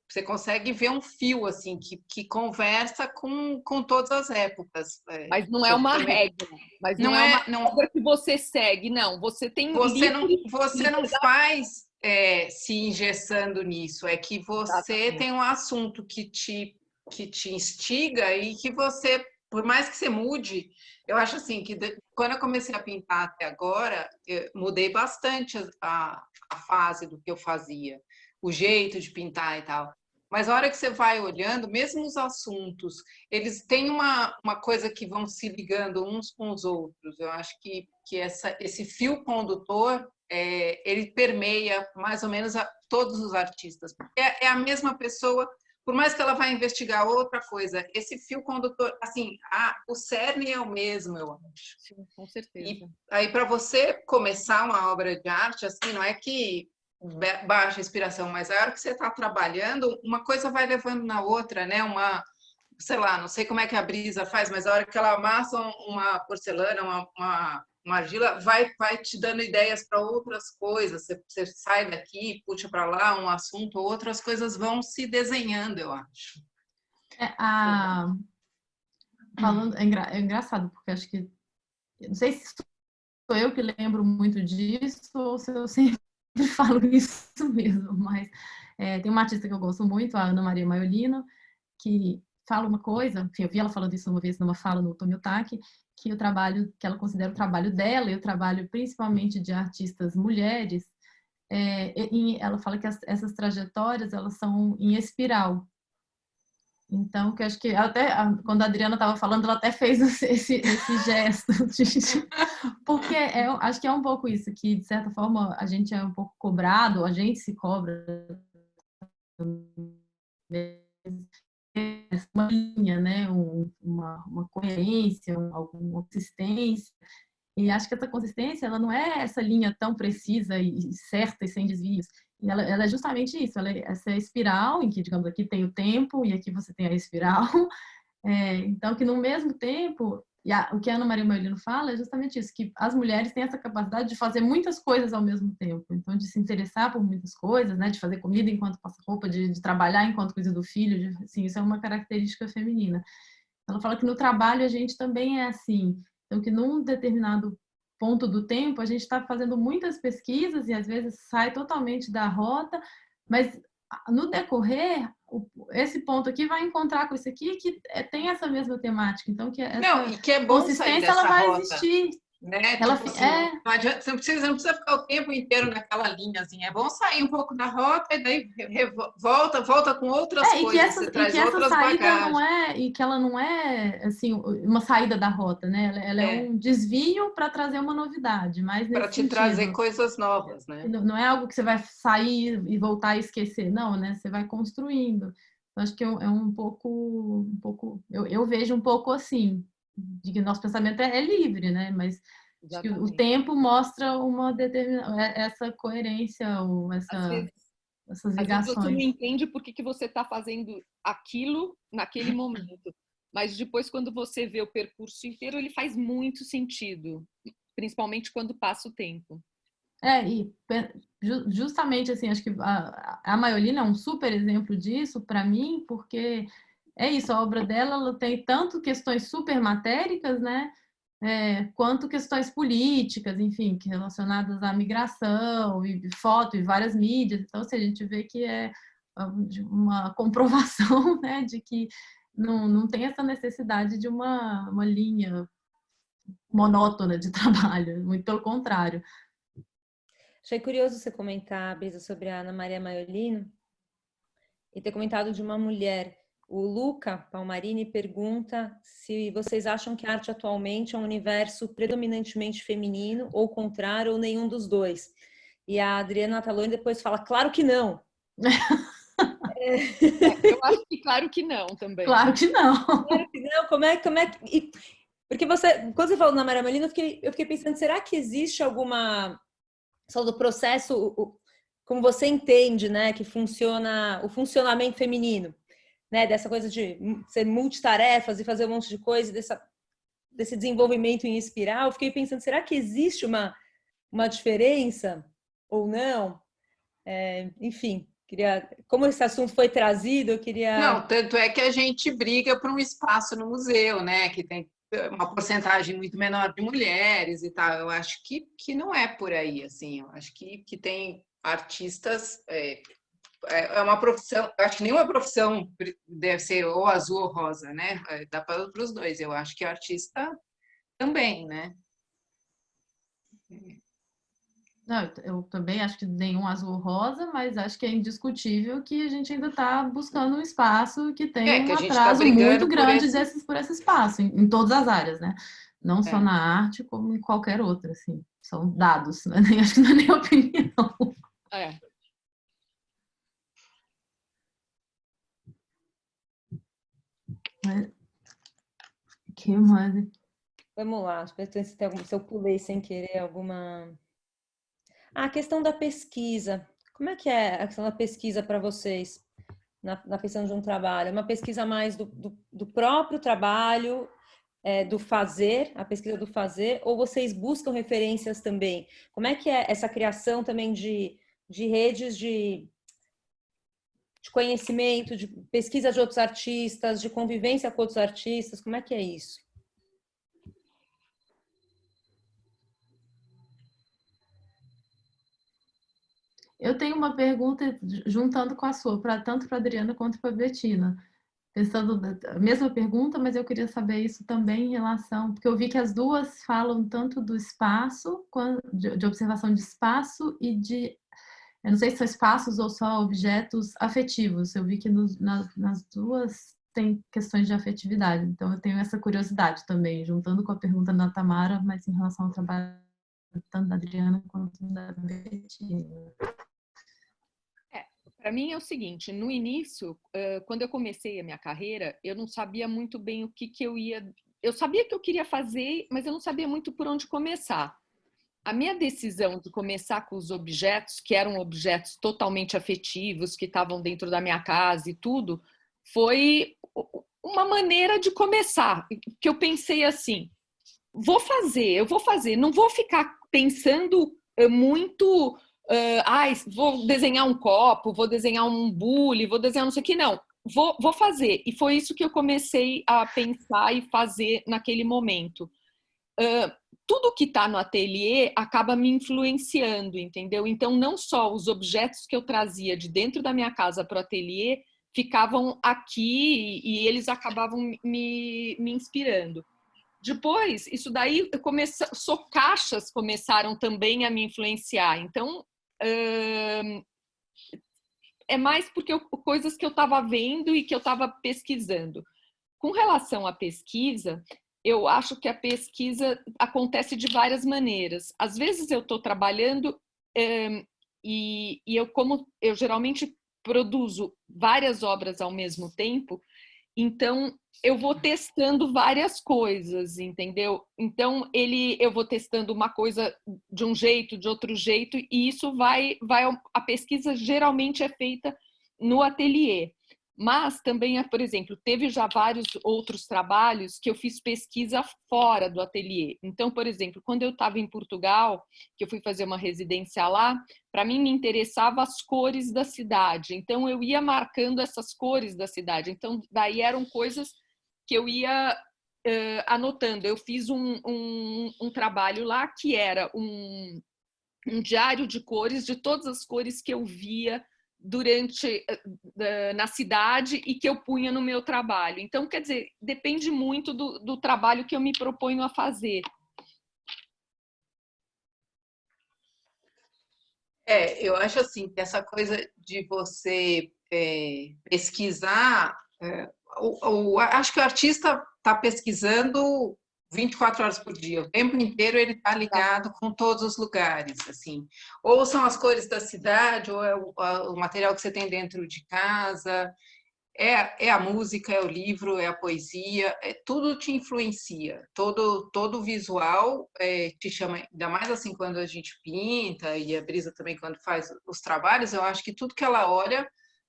você consegue ver um fio assim que conversa com todas as épocas. Mas não é uma regra, mas não é uma regra que você segue, não. Você tem você não faz se engessando nisso, é que você Exatamente. Tem um assunto que te instiga e que você, por mais que você mude, eu acho assim que quando eu comecei a pintar até agora, eu mudei bastante a fase do que eu fazia, o jeito de pintar e tal. Mas a hora que você vai olhando, mesmo os assuntos, eles têm uma coisa que vão se ligando uns com os outros. Eu acho que esse fio condutor, ele permeia mais ou menos todos os artistas. É a mesma pessoa, por mais que ela vá investigar outra coisa, esse fio condutor, assim, o cerne é o mesmo, eu acho. Sim, com certeza. E aí, para você começar uma obra de arte, assim, não é que baixa inspiração, mas a hora que você está trabalhando, uma coisa vai levando na outra, né? sei lá, não sei como é que a Brisa faz, mas a hora que ela amassa uma porcelana, uma argila, vai te dando ideias para outras coisas. Você sai daqui, puxa para lá um assunto, outras coisas vão se desenhando, eu acho. Falando, é engraçado, porque acho que, não sei se sou eu que lembro muito disso ou se eu sempre falo isso mesmo, mas tem uma artista que eu gosto muito, a Ana Maria Maiolino, que fala uma coisa, enfim, eu vi ela falando isso uma vez numa fala no Tomiotaki, que o trabalho, que ela considera o trabalho dela e o trabalho principalmente de artistas mulheres, ela fala que essas trajetórias, elas são em espiral. Então, que acho que até quando a Adriana estava falando, ela até fez esse gesto, porque acho que é um pouco isso, que de certa forma a gente é um pouco cobrado, a gente se cobra uma linha, né? Uma coerência, alguma consistência. E acho que essa consistência, ela não é essa linha tão precisa e certa e sem desvios. E ela é justamente isso, ela é essa espiral, em que, digamos, aqui tem o tempo e aqui você tem a espiral. Então, que no mesmo tempo, o que a Ana Maria Maiolino fala é justamente isso, que as mulheres têm essa capacidade de fazer muitas coisas ao mesmo tempo. Então, de se interessar por muitas coisas, né? De fazer comida enquanto passa roupa, de trabalhar enquanto cuida do filho, assim, isso é uma característica feminina. Ela fala que no trabalho a gente também é assim. Então, que num determinado ponto do tempo, a gente está fazendo muitas pesquisas e às vezes sai totalmente da rota, mas no decorrer, esse ponto aqui vai encontrar com esse aqui que tem essa mesma temática. Então, que essa E que é bom sair consistência ela dessa vai rota. existir. Né? Ela, tipo assim, não adianta, você não precisa ficar o tempo inteiro naquela linhazinha. É bom sair um pouco da rota e daí volta com outras coisas. Você traz outras bagagens. E que ela não é assim uma saída da rota, né? Ela é um desvio para trazer uma novidade, mas para te trazer coisas novas, né? Não é algo que você vai sair e voltar e esquecer, não, né? Você vai construindo. Eu acho que é um pouco, eu vejo um pouco assim, de que nosso pensamento é livre, né? Mas acho que o tempo mostra uma essa coerência ou essas ligações. Às vezes você não entende por que você está fazendo aquilo naquele momento, mas depois quando você vê o percurso inteiro, ele faz muito sentido, principalmente quando passa o tempo. E justamente assim, acho que a Maiolino é um super exemplo disso para mim, porque é isso, a obra dela ela tem tanto questões super matéricas, né, quanto questões políticas, enfim, relacionadas à migração, e foto, e várias mídias. Então, assim, a gente vê que é uma comprovação, né, de que não tem essa necessidade de uma linha monótona de trabalho, muito pelo contrário. Achei curioso você comentar, Brisa, sobre a Ana Maria Maiolino e ter comentado de uma mulher. O Luca Palmarini pergunta se vocês acham que a arte atualmente é um universo predominantemente feminino, ou contrário, ou nenhum dos dois. E a Adriana Nataloni depois fala, claro que não. Eu acho que claro que não também. Claro que não. Claro que não, como é que... Porque quando você falou na Maria Maiolino, eu fiquei pensando, será que existe alguma... Só do processo, como você entende, né, que funciona o funcionamento feminino, né, dessa coisa de ser multitarefas e fazer um monte de coisa, desse desenvolvimento em espiral. Eu fiquei pensando, será que existe uma diferença ou não? Enfim, como esse assunto foi trazido, eu queria... Não, tanto é que a gente briga por um espaço no museu, né, que tem uma porcentagem muito menor de mulheres e tal. Eu acho que não é por aí, assim. Eu acho que tem artistas... É uma profissão... Eu acho que nenhuma profissão deve ser ou azul ou rosa, né? Dá para os dois. Eu acho que artista também, né? Não, eu também acho que nenhum azul rosa, mas acho que é indiscutível que a gente ainda está buscando um espaço que tem um atraso muito grande por esse espaço, em todas as áreas, né? Não só na arte, como em qualquer outra, assim. São dados, né? Acho que não é nem opinião. Mas, que mais? Vamos lá, se eu pulei sem querer alguma... A questão da pesquisa. Como é que é a questão da pesquisa para vocês? na questão de um trabalho? É uma pesquisa mais do próprio trabalho, do fazer, a pesquisa do fazer, ou vocês buscam referências também? Como é que é essa criação também de redes de conhecimento, de pesquisa de outros artistas, de convivência com outros artistas? Como é que é isso? Eu tenho uma pergunta juntando com a sua, tanto para a Adriana quanto para a Bettina. Pensando a mesma pergunta, mas eu queria saber isso também em relação, porque eu vi que as duas falam tanto do espaço, de observação de espaço e de, eu não sei se são espaços ou só objetos afetivos. Eu vi que nas duas tem questões de afetividade, então eu tenho essa curiosidade também, juntando com a pergunta da Tamara, mas em relação ao trabalho tanto da Adriana quanto da Bettina. Para mim é o seguinte, no início, quando eu comecei a minha carreira, eu não sabia muito bem o que eu ia... Eu sabia que eu queria fazer, mas eu não sabia muito por onde começar. A minha decisão de começar com os objetos, que eram objetos totalmente afetivos, que estavam dentro da minha casa e tudo, foi uma maneira de começar. Que eu pensei assim, eu vou fazer, não vou ficar pensando muito... vou desenhar um copo, vou desenhar um bule, vou desenhar não sei o que, não. Vou fazer. E foi isso que eu comecei a pensar e fazer naquele momento. Tudo que está no ateliê acaba me influenciando, entendeu? Então, não só os objetos que eu trazia de dentro da minha casa para o ateliê ficavam aqui e eles acabavam me inspirando. Depois, isso daí, caixas começaram também a me influenciar. Então, é mais porque coisas que eu estava vendo e que eu estava pesquisando. Com relação à pesquisa, eu acho que a pesquisa acontece de várias maneiras. Às vezes eu estou trabalhando e como eu geralmente produzo várias obras ao mesmo tempo, então eu vou testando várias coisas, entendeu? Então eu vou testando uma coisa de um jeito, de outro jeito, e isso a pesquisa geralmente é feita no ateliê. Mas também, por exemplo, teve já vários outros trabalhos que eu fiz pesquisa fora do ateliê. Então, por exemplo, quando eu estava em Portugal, que eu fui fazer uma residência lá, para mim me interessava as cores da cidade. Então, eu ia marcando essas cores da cidade. Então, daí eram coisas que eu ia anotando. Eu fiz um trabalho lá que era um diário de cores, de todas as cores que eu via na cidade e que eu punha no meu trabalho. Então, quer dizer, depende muito do trabalho que eu me proponho a fazer. Eu acho assim, que essa coisa de você pesquisar, acho que o artista está pesquisando 24 horas por dia, o tempo inteiro ele está ligado com todos os lugares, assim. Ou são as cores da cidade, ou é o material que você tem dentro de casa, é a música, é o livro, é a poesia, tudo te influencia, todo visual te chama, ainda mais assim quando a gente pinta, e a Brisa também quando faz os trabalhos, eu acho que tudo que ela olha,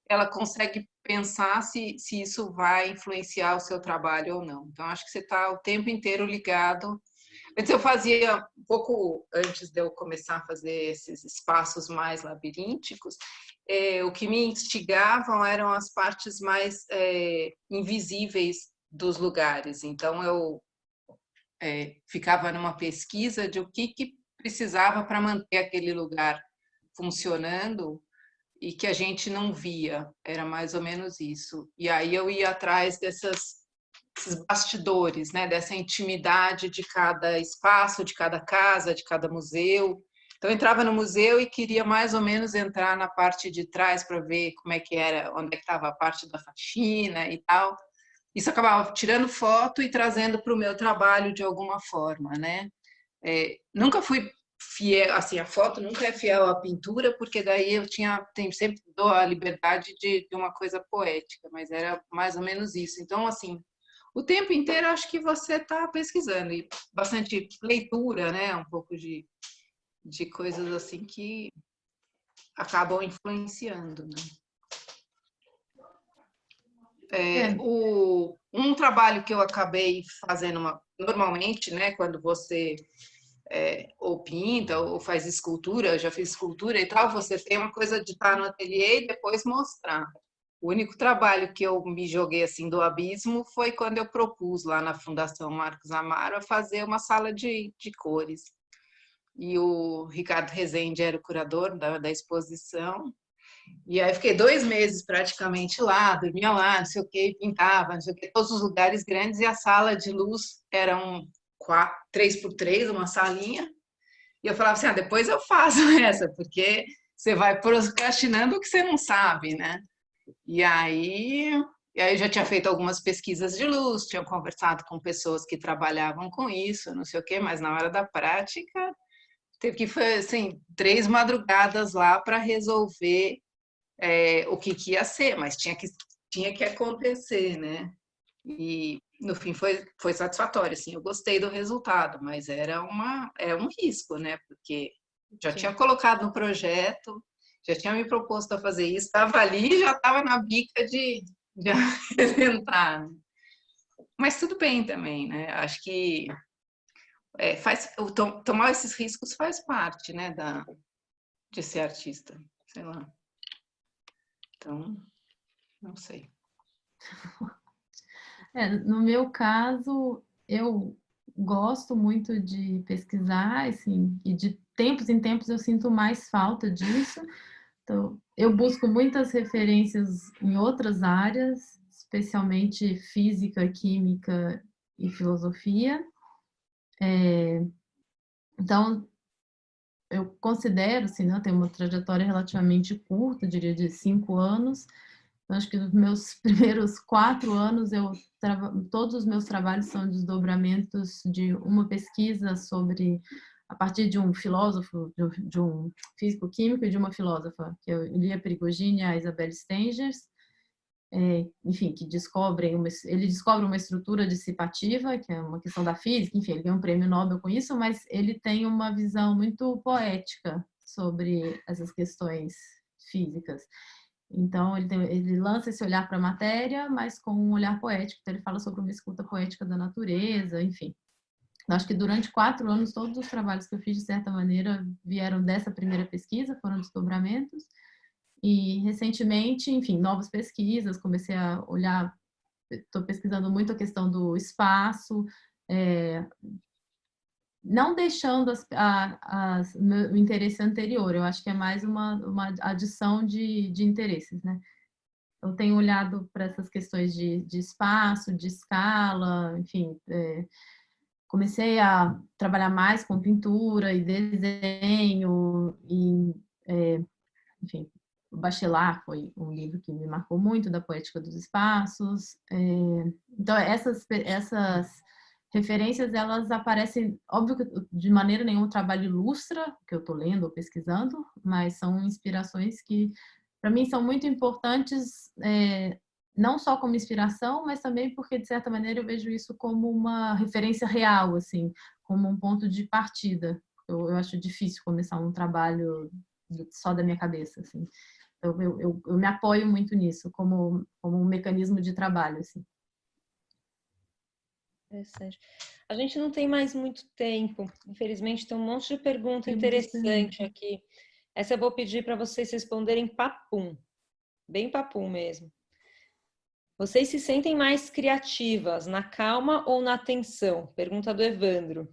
ela consegue pensar se isso vai influenciar o seu trabalho ou não. Então, acho que você está o tempo inteiro ligado. Antes eu fazia, um pouco antes de eu começar a fazer esses espaços mais labirínticos, o que me instigavam eram as partes mais invisíveis dos lugares. Então, eu ficava numa pesquisa de o que precisava para manter aquele lugar funcionando e que a gente não via, era mais ou menos isso. E aí eu ia atrás desses bastidores, né, dessa intimidade de cada espaço, de cada casa, de cada museu. Então eu entrava no museu e queria mais ou menos entrar na parte de trás para ver como é que era, onde é que estava a parte da faxina e tal. Isso acabava tirando foto e trazendo para o meu trabalho de alguma forma, né? Nunca fui fiel, assim, a foto nunca é fiel à pintura, porque daí eu sempre dou a liberdade de uma coisa poética, mas era mais ou menos isso. Então, assim, o tempo inteiro acho que você está pesquisando, e bastante leitura, né? Um pouco de coisas assim que acabam influenciando, né? Um trabalho que eu acabei fazendo normalmente, né, quando você ou pinta ou faz escultura, eu já fiz escultura e tal, você tem uma coisa de estar no ateliê e depois mostrar. O único trabalho que eu me joguei assim do abismo foi quando eu propus lá na Fundação Marcos Amaro fazer uma sala de cores. E o Ricardo Rezende era o curador da exposição. E aí fiquei 2 meses praticamente lá, dormia lá, não sei o que, pintava, não sei o que, todos os lugares grandes, e a sala de luz era 3x3, uma salinha. E eu falava assim, depois eu faço essa, porque você vai procrastinando o que você não sabe, né? E aí eu já tinha feito algumas pesquisas de luz, tinha conversado com pessoas que trabalhavam com isso, não sei o quê, mas na hora da prática, teve que fazer assim, 3 madrugadas lá para resolver o que ia ser, mas tinha que acontecer, né? E no fim foi satisfatório, assim, eu gostei do resultado, mas era um risco, né? Porque já tinha colocado no projeto, já tinha me proposto a fazer isso, estava ali e já estava na bica de apresentar. Mas tudo bem também, né? Acho que tomar esses riscos faz parte, né, de ser artista, sei lá. Então, não sei. No meu caso, eu gosto muito de pesquisar, assim, e de tempos em tempos eu sinto mais falta disso. Então, eu busco muitas referências em outras áreas, especialmente física, química e filosofia. Então, eu considero, assim, né, eu tenho uma trajetória relativamente curta, diria de 5 anos. Eu acho que nos meus primeiros 4 anos, todos os meus trabalhos são desdobramentos de uma pesquisa sobre, a partir de um filósofo, de um físico-químico e de uma filósofa, que é Ilia Prigogine e a Isabelle Stengers, enfim, que ele descobre uma estrutura dissipativa, que é uma questão da física, enfim, ele ganhou um prêmio Nobel com isso, mas ele tem uma visão muito poética sobre essas questões físicas. Então, ele lança esse olhar para a matéria, mas com um olhar poético. Então, ele fala sobre uma escuta poética da natureza, enfim. Eu acho que durante 4 anos, todos os trabalhos que eu fiz, de certa maneira, vieram dessa primeira pesquisa, foram desdobramentos. E, recentemente, enfim, novas pesquisas, comecei a olhar, estou pesquisando muito a questão do espaço, não deixando o interesse anterior, eu acho que é mais uma adição de interesses, né? Eu tenho olhado para essas questões de espaço, de escala, enfim, comecei a trabalhar mais com pintura e desenho, e, enfim, o Bachelard foi um livro que me marcou muito, da poética dos espaços. Então, essas referências, elas aparecem, óbvio que de maneira nenhuma o trabalho ilustra o que eu estou lendo ou pesquisando, mas são inspirações que, para mim, são muito importantes, não só como inspiração, mas também porque, de certa maneira, eu vejo isso como uma referência real, assim, como um ponto de partida. Eu acho difícil começar um trabalho só da minha cabeça, assim. Eu me apoio muito nisso, como um mecanismo de trabalho, assim. Interessante. A gente não tem mais muito tempo, infelizmente tem um monte de pergunta interessante aqui. Essa eu vou pedir para vocês responderem papum, bem papum mesmo. Vocês se sentem mais criativas na calma ou na tensão? Pergunta do Evandro.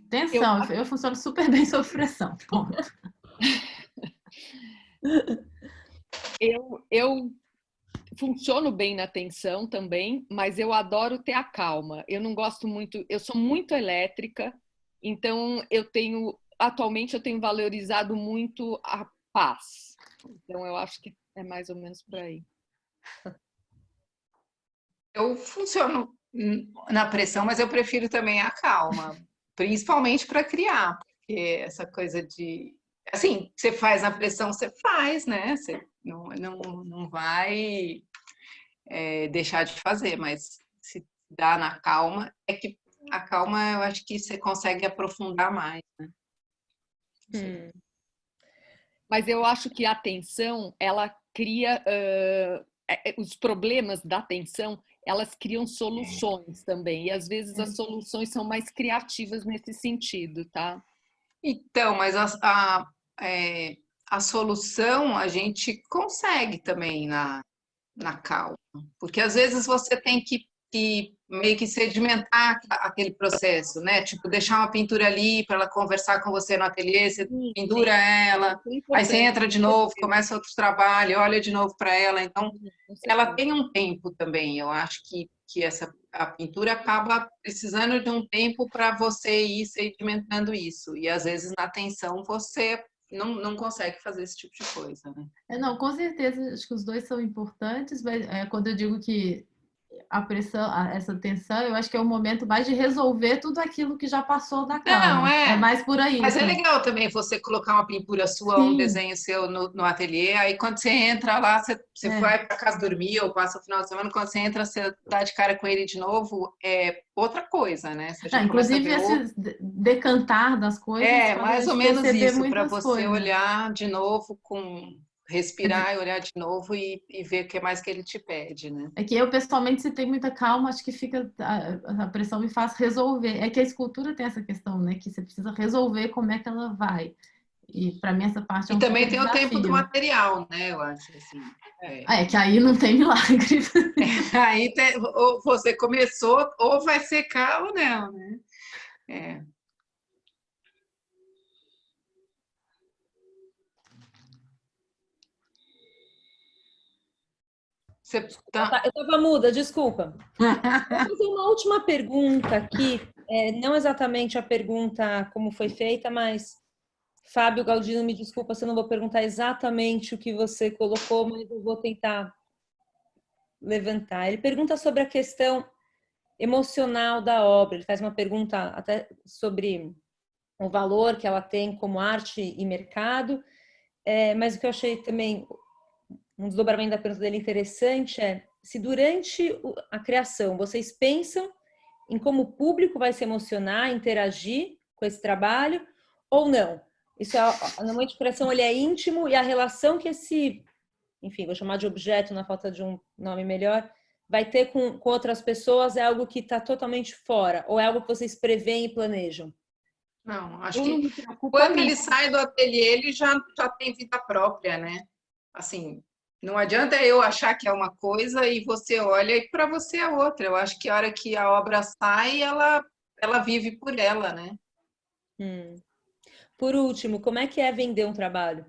Tensão, eu funciono super bem sob pressão, ponto. Eu funciono bem na tensão também, mas eu adoro ter a calma. Eu não gosto muito, eu sou muito elétrica, então atualmente eu tenho valorizado muito a paz. Então eu acho que é mais ou menos por aí. Eu funciono na pressão, mas eu prefiro também a calma, principalmente para criar, porque essa coisa de, assim, você faz na pressão, você faz, né? Você não vai deixar de fazer, mas se dá na calma, é que a calma eu acho que você consegue aprofundar mais, né? Mas eu acho que a tensão, ela cria os problemas da tensão, elas criam soluções também. E às vezes as soluções são mais criativas nesse sentido, tá? Então, mas a solução a gente consegue também na calma. Porque às vezes você tem que meio que sedimentar aquele processo, né? Tipo, deixar uma pintura ali para ela conversar com você no ateliê, você pendura ela, aí você entra de novo, começa outro trabalho, olha de novo para ela. Então, ela tem um tempo também. Eu acho que a pintura acaba precisando de um tempo para você ir sedimentando isso. E às vezes na tensão você não consegue fazer esse tipo de coisa, né? Não, com certeza, acho que os dois são importantes, mas quando eu digo que a pressão, essa tensão, eu acho que é o momento mais de resolver tudo aquilo que já passou da Não, calma. É mais por aí. Mas é Assim. legal também você colocar uma pintura sua, Sim. um desenho seu no ateliê, aí quando você entra lá, você vai para casa dormir ou passa o final de semana, quando você entra, você dá de cara com ele de novo, é outra coisa, né? Você já inclusive esse decantar das coisas, mais ou menos isso, para você coisas. olhar de novo respirar e olhar de novo e ver o que mais que ele te pede, né? É que eu, pessoalmente, se tenho muita calma, acho que fica a pressão me faz resolver. É que a escultura tem essa questão, né? Que você precisa resolver como é que ela vai. E para mim essa parte é um também super tem desafio. o tempo do material, né? Eu acho assim. Que aí não tem milagre. Aí ou você começou, ou vai secar ou não, né? Eu estava muda, desculpa. Vou fazer uma última pergunta aqui, não exatamente a pergunta como foi feita, mas Fábio Galdino, me desculpa se eu não vou perguntar exatamente o que você colocou, mas eu vou tentar levantar. Ele pergunta sobre a questão emocional da obra, ele faz uma pergunta até sobre o valor que ela tem como arte e mercado, mas o que eu achei também um desdobramento da pergunta dele interessante é se durante a criação vocês pensam em como o público vai se emocionar, interagir com esse trabalho ou não. Isso no momento de criação ele é íntimo e a relação que esse, enfim, vou chamar de objeto na falta de um nome melhor, vai ter com outras pessoas é algo que está totalmente fora ou é algo que vocês preveem e planejam? Não, acho que quando ele sai do ateliê ele já tem vida própria, né? Assim, não adianta eu achar que é uma coisa e você olha e para você é outra. Eu acho que a hora que a obra sai, ela vive por ela, né? Por último, como é que é vender um trabalho?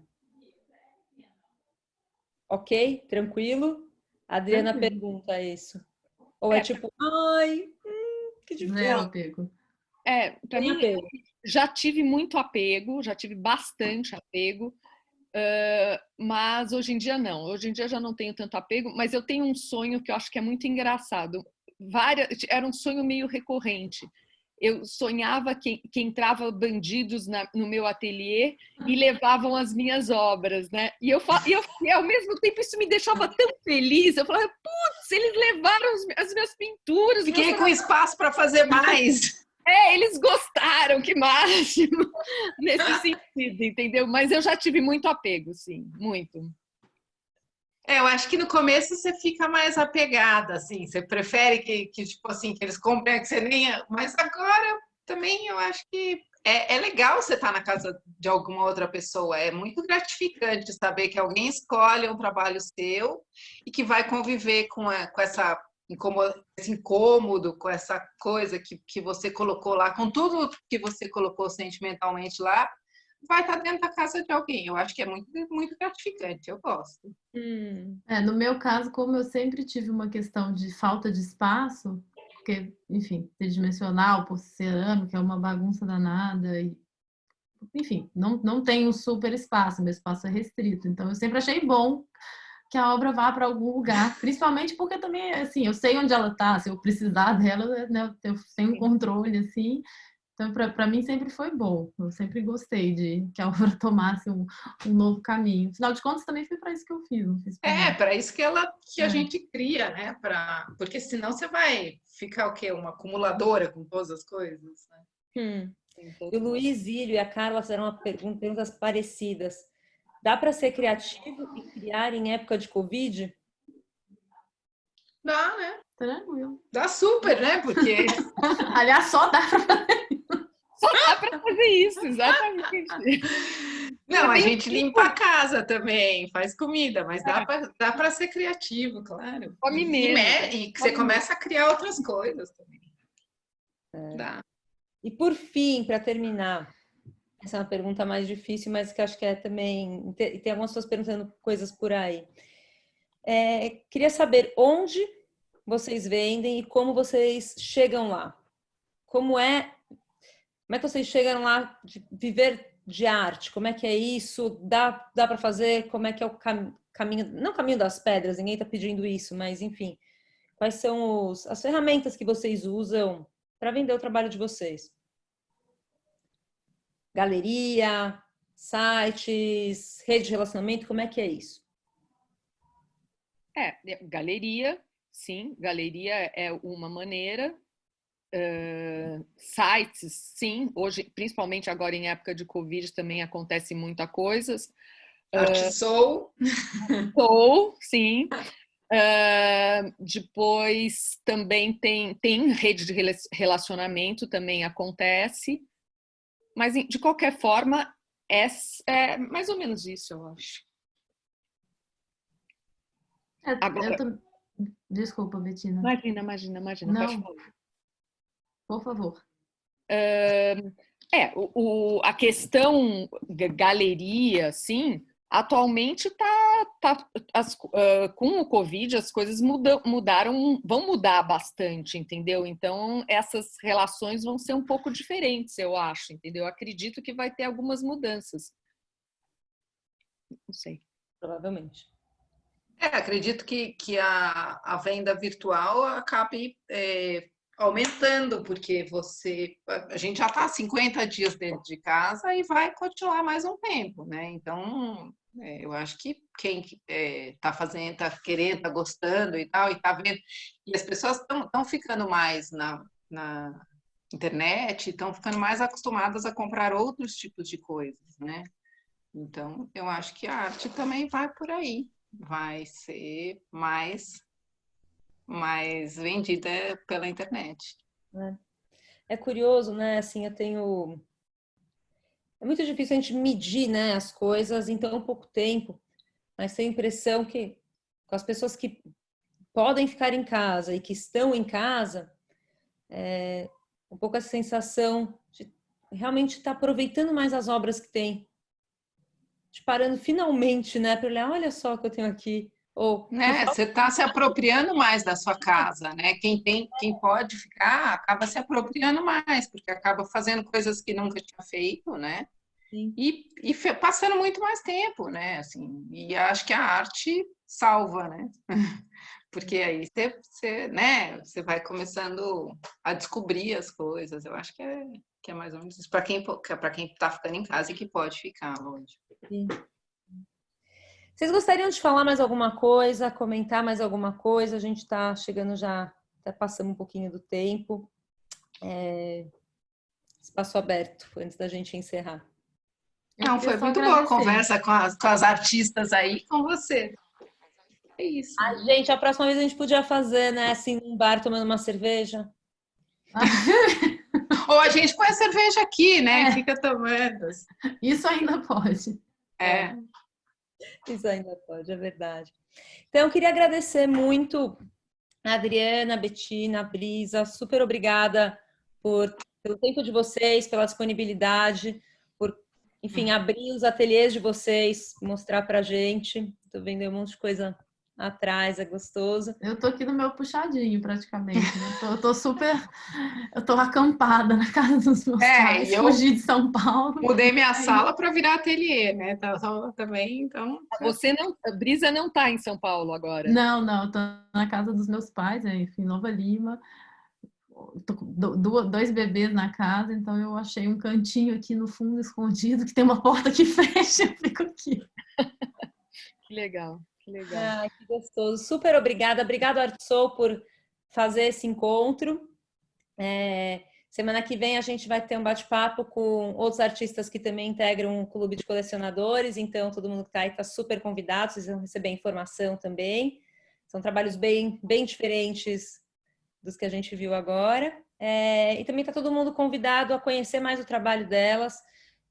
Ok? Tranquilo? A Adriana pergunta isso. Ou é tipo, ai, que difícil. Apego. Para mim, apego. Já tive muito apego, já tive bastante apego. Mas hoje em dia não. Hoje em dia já não tenho tanto apego, mas eu tenho um sonho que eu acho que é muito engraçado. Era um sonho meio recorrente. Eu sonhava que entrava bandidos no meu ateliê e levavam as minhas obras, né? E ao mesmo tempo isso me deixava tão feliz. Eu falava, putz, eles levaram as minhas pinturas. Fiquei com espaço para fazer mais. Eles gostaram, que máximo, nesse sentido, entendeu? Mas eu já tive muito apego, sim, muito. Eu acho que no começo você fica mais apegada, assim, você prefere que tipo assim, que eles comprem, que você nem... Mas agora também eu acho que é legal você estar na casa de alguma outra pessoa, é muito gratificante saber que alguém escolhe um trabalho seu e que vai conviver com esse incômodo, com essa coisa que você colocou lá, com tudo que você colocou sentimentalmente lá, vai estar dentro da casa de alguém. Eu acho que é muito, muito gratificante, eu gosto. No meu caso, como eu sempre tive uma questão de falta de espaço, porque, enfim, tridimensional, por cerâmica, é uma bagunça danada, e, enfim, não tem um super espaço, meu espaço é restrito. Então, eu sempre achei bom que a obra vá para algum lugar, principalmente porque também, assim, eu sei onde ela está, se eu precisar dela, né, eu tenho um controle, assim. Então, para mim sempre foi bom. Eu sempre gostei de que a obra tomasse um novo caminho. Afinal de contas, também foi para isso que eu fiz. Não fiz para isso que a gente cria, né? Porque senão você vai ficar o quê? Uma acumuladora com todas as coisas. Né? E o Luiz Ilho e a Carla fizeram perguntas parecidas. Dá para ser criativo e criar em época de Covid? Dá, né? Tranquilo. Dá super, né? Porque Aliás, só dá pra... Só dá para fazer isso, exatamente. não, a bem gente limpa a casa também, faz comida, mas dá para ser criativo, claro. Come menos. E você começa a criar outras coisas também. Dá. E por fim, para terminar, essa é uma pergunta mais difícil, mas que acho que é também... Tem algumas pessoas perguntando coisas por aí. Queria saber onde vocês vendem e como vocês chegam lá. Como é que vocês chegam lá de viver de arte? Como é que é isso? Dá para fazer? Como é que é o caminho? Não caminho das pedras, ninguém está pedindo isso, mas enfim. Quais são as ferramentas que vocês usam para vender o trabalho de vocês? Galeria, sites, rede de relacionamento, como é que é isso? Galeria, sim, galeria é uma maneira. Sites, sim, hoje, principalmente agora em época de Covid, também acontece muita coisa. Artsou. Sim. Depois também tem rede de relacionamento, também acontece. Mas, de qualquer forma, é mais ou menos isso, eu acho. Agora, Desculpa, Bettina. Imagina, Não, pode falar. por favor. A questão galeria, sim, atualmente com o Covid as coisas mudaram, vão mudar bastante, entendeu? Então essas relações vão ser um pouco diferentes, eu acho, entendeu? Eu acredito que vai ter algumas mudanças. Não sei. Provavelmente. Acredito que a venda virtual acabe aumentando, porque a gente já está há 50 dias dentro de casa e vai continuar mais um tempo, né? Então, eu acho que quem está fazendo, está querendo, está gostando e tal, e está vendo, e as pessoas estão ficando mais na internet, estão ficando mais acostumadas a comprar outros tipos de coisas, né? Então, eu acho que a arte também vai por aí, vai ser mais vendida pela internet. É curioso, né? Assim, é muito difícil a gente medir, né, as coisas em tão pouco tempo, mas tenho a impressão que com as pessoas que podem ficar em casa e que estão em casa, um pouco essa sensação de realmente estar aproveitando mais as obras que tem, de parando finalmente, né, para olhar, olha só o que eu tenho aqui. Ou Né? Você está se apropriando mais da sua casa, né? Quem pode ficar, acaba se apropriando mais, porque acaba fazendo coisas que nunca tinha feito, né? Sim. E passando muito mais tempo, né? Assim, e acho que a arte salva, né? Porque aí você vai começando a descobrir as coisas. Eu acho que é mais ou menos isso. Para quem está ficando em casa e que pode ficar, lógico. Sim. Vocês gostariam de falar mais alguma coisa, comentar mais alguma coisa? A gente está chegando já, até passamos um pouquinho do tempo. Espaço aberto, antes da gente encerrar. Não, foi muito boa a conversa com as artistas aí, com você. É isso. Gente, a próxima vez a gente podia fazer, né, assim, num bar tomando uma cerveja. Ou a gente põe a cerveja aqui, né? Fica tomando. Isso ainda pode. Isso ainda pode, é verdade. Então, eu queria agradecer muito a Adriana, a Bettina, a Brisa. Super obrigada pelo tempo de vocês, pela disponibilidade, por, enfim, abrir os ateliês de vocês, mostrar pra gente. Tô vendo um monte de coisa atrás, é gostoso. Eu tô aqui no meu puxadinho, praticamente, né? Eu tô acampada na casa dos meus pais, fugi de São Paulo. Mudei minha sala para virar ateliê, né? Também, então... A Brisa não está em São Paulo agora? Não, eu tô na casa dos meus pais, em Nova Lima. Tô com dois bebês na casa, então eu achei um cantinho aqui no fundo escondido, que tem uma porta que fecha, eu fico aqui. Que legal. Que gostoso. Super obrigada. Obrigada, Artsou, por fazer esse encontro. Semana que vem a gente vai ter um bate-papo com outros artistas que também integram um clube de colecionadores, então todo mundo que está aí está super convidado, vocês vão receber informação também. São trabalhos bem diferentes dos que a gente viu agora. E também está todo mundo convidado a conhecer mais o trabalho delas,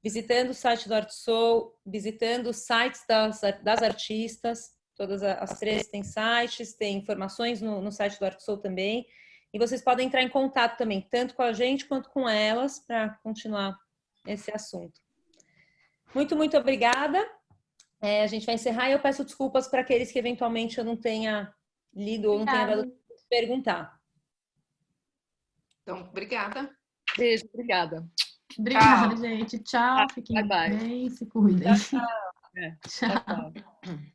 visitando o site do ArtSoul, visitando os sites das artistas. Todas as 3 têm sites, tem informações no site do ArtSoul também. E vocês podem entrar em contato também, tanto com a gente quanto com elas, para continuar esse assunto. Muito obrigada. A gente vai encerrar e eu peço desculpas para aqueles que eventualmente eu não tenha lido ou não tenha dado tempo de perguntar. Então, obrigada. Beijo, obrigada. Obrigada, gente. Tchau. Fiquem Bye. bem, se cuidem. Tchau. Tchau.